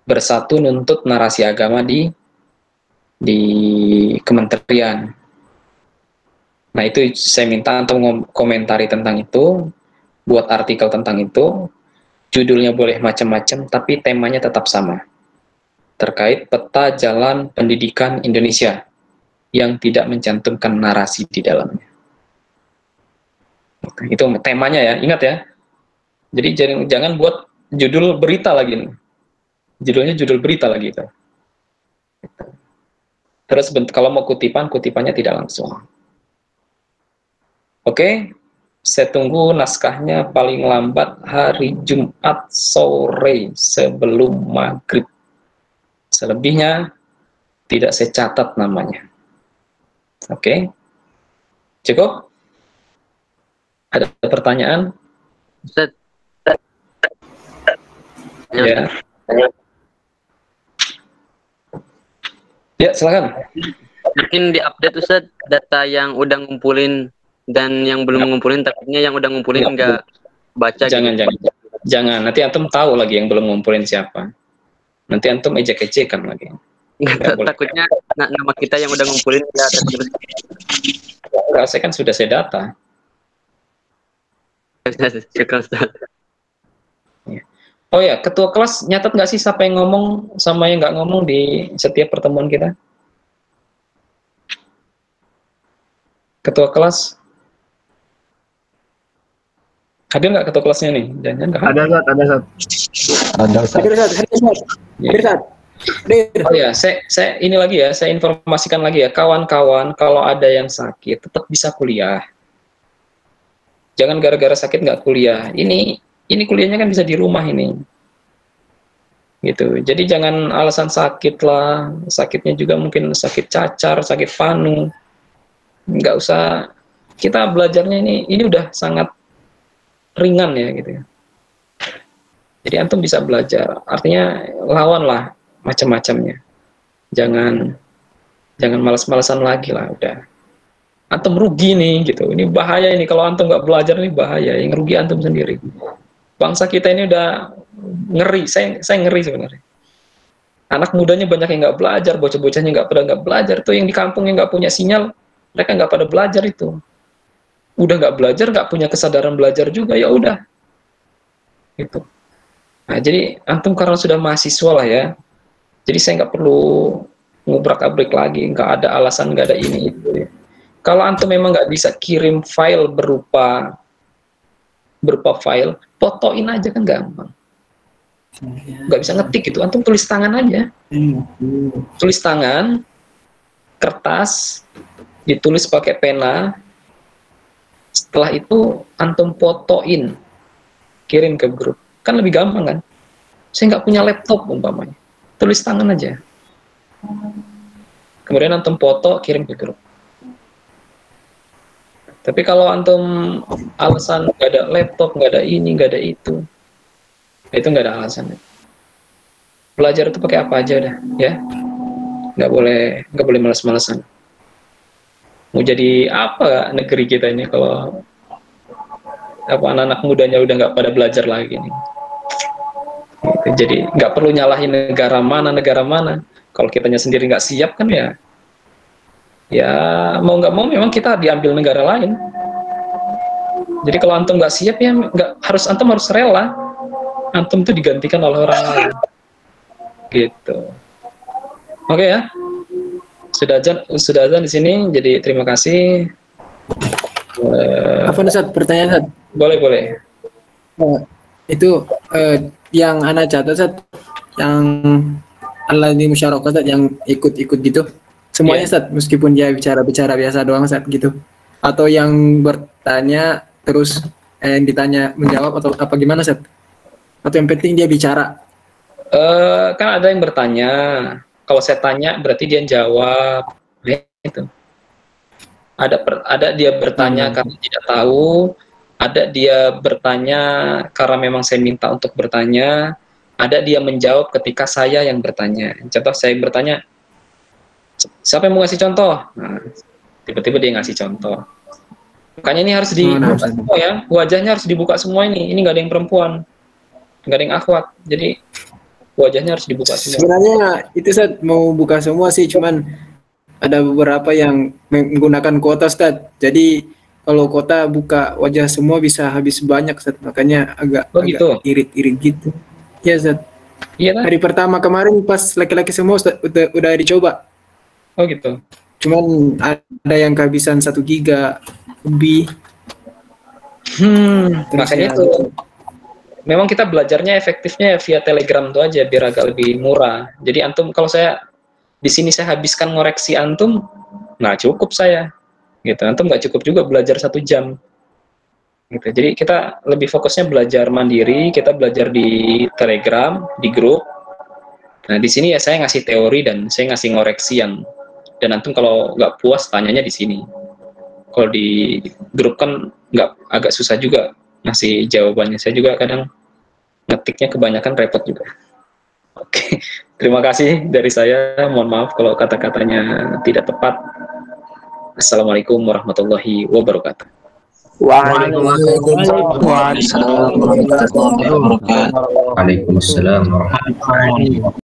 bersatu nuntut narasi agama di kementerian. Nah, itu saya minta untuk komentari tentang itu, buat artikel tentang itu. Judulnya boleh macam-macam, tapi temanya tetap sama. Terkait peta jalan pendidikan Indonesia yang tidak mencantumkan narasi di dalamnya. Itu temanya ya, ingat ya. Jadi jangan buat judul berita lagi nih. Judulnya judul berita lagi itu. Terus kalau mau kutipannya tidak langsung. Oke, saya tunggu naskahnya paling lambat hari Jumat sore sebelum maghrib. Selebihnya tidak saya catat namanya. Oke, cukup? Ada pertanyaan? Ustaz. Ya. Ya, silakan. Mungkin diupdate Ustaz data yang udah ngumpulin dan yang belum ngumpulin, takutnya yang udah ngumpulin nggak baca. Jangan. Nanti antum tahu lagi yang belum ngumpulin siapa. Nanti antum ejek-ejekan lagi. Takutnya nama kita yang udah ngumpulin ya tertulis. Enggak, saya kan sudah saya data. Oh ya, ketua kelas nyatat nggak sih siapa yang ngomong sama yang nggak ngomong di setiap pertemuan kita? Ketua kelas hadir nggak ketua kelasnya nih? Jangan nggak ada Zat. Oh ya, saya ini lagi ya, saya informasikan lagi ya, kawan-kawan, kalau ada yang sakit tetap bisa kuliah. Jangan gara-gara sakit nggak kuliah. Ini kuliahnya kan bisa di rumah ini. Gitu. Jadi jangan alasan sakit lah. Sakitnya juga mungkin sakit cacar, sakit panu. Nggak usah. Kita belajarnya ini udah sangat ringan ya gitu ya. Jadi antum bisa belajar. Artinya lawanlah macam-macamnya. Jangan malas-malasan lagi lah udah. Antum rugi nih gitu. Ini bahaya ini kalau antum nggak belajar ini bahaya. Yang rugi antum sendiri. Bangsa kita ini udah ngeri. Saya ngeri sebenarnya. Anak mudanya banyak yang nggak belajar, bocah-bocahnya nggak belajar. Tuh yang di kampung yang nggak punya sinyal, mereka nggak pada belajar itu. Udah nggak belajar, nggak punya kesadaran belajar juga, ya udah. Gitu. Nah, jadi antum karena sudah mahasiswa lah ya. Jadi saya nggak perlu ngubrak-abrik lagi, nggak ada alasan, nggak ada ini itu. Ya. Kalau antum memang nggak bisa kirim file berupa file, fotoin aja kan gampang. Nggak bisa ngetik gitu, antum tulis tangan aja. Tulis tangan, kertas, ditulis pakai pena. Setelah itu antum fotoin, kirim ke grup. Kan lebih gampang kan? Saya nggak punya laptop umpamanya. Tulis tangan aja. Kemudian antum foto, kirim ke grup. Tapi kalau antum alasan nggak ada laptop, nggak ada ini, nggak ada itu, Itu nggak ada alasan. Belajar itu pakai apa aja udah, ya. Nggak boleh malas-malasan. Mau jadi apa negeri kita ini kalau apa anak-anak mudanya udah nggak pada belajar lagi nih. Gitu. Jadi nggak perlu nyalahin negara mana. Kalau kitanya sendiri nggak siap kan ya mau nggak mau memang kita diambil negara lain. Jadi kalau antum nggak siap ya antum harus rela. Antum itu digantikan oleh orang lain. Gitu. Oke ya. Sudah azan di sini. Jadi terima kasih. Apa nih, Ustaz? Pertanyaan, Ustaz? Boleh. Itu yang anak catat, Ustaz, yang Allah di musyarakah, Ustaz, yang ikut-ikut gitu. Semuanya, Ustaz, meskipun dia bicara biasa doang, Ustaz, gitu. Atau yang bertanya terus yang ditanya menjawab atau apa gimana, Ustaz? Atau yang penting dia bicara? Kan ada yang bertanya. Kalau saya tanya berarti dia jawab. Gitu. Ada dia bertanya karena tidak tahu, ada dia bertanya karena memang saya minta untuk bertanya, ada dia menjawab ketika saya yang bertanya. Contoh saya bertanya, siapa yang mau ngasih contoh? Nah, tiba-tiba dia ngasih contoh. Makanya ini harus dibuka semua ya, wajahnya harus dibuka semua ini nggak ada yang perempuan, nggak ada yang akhwat, jadi wajahnya harus dibuka semua. Sebenarnya itu Ustaz mau buka semua sih, cuman ada beberapa yang menggunakan kuota, Ustaz. Jadi kalau kuota buka wajah semua bisa habis banyak, Ustaz. Makanya agak irit-irit gitu. Ya, Ustaz. Iya kan? Hari pertama kemarin pas laki-laki semua Ustaz, udah dicoba. Oh gitu. Cuman ada yang kehabisan 1 giga lebih. Makanya itu. Memang kita belajarnya efektifnya via Telegram tuh aja biar agak lebih murah. Jadi antum kalau saya di sini saya habiskan ngoreksi antum, nah cukup saya, gitu. Antum nggak cukup juga belajar 1 jam, gitu. Jadi kita lebih fokusnya belajar mandiri, kita belajar di Telegram, di grup. Nah di sini ya saya ngasih teori dan saya ngasih ngoreksi dan antum kalau nggak puas tanyanya di sini. Kalau di grup kan agak susah juga ngasih jawabannya. Saya juga kadang ngetiknya kebanyakan repot juga. Oke, terima kasih dari saya. Mohon maaf kalau kata-katanya tidak tepat. Assalamualaikum warahmatullahi wabarakatuh. Waalaikumsalam warahmatullahi wabarakatuh.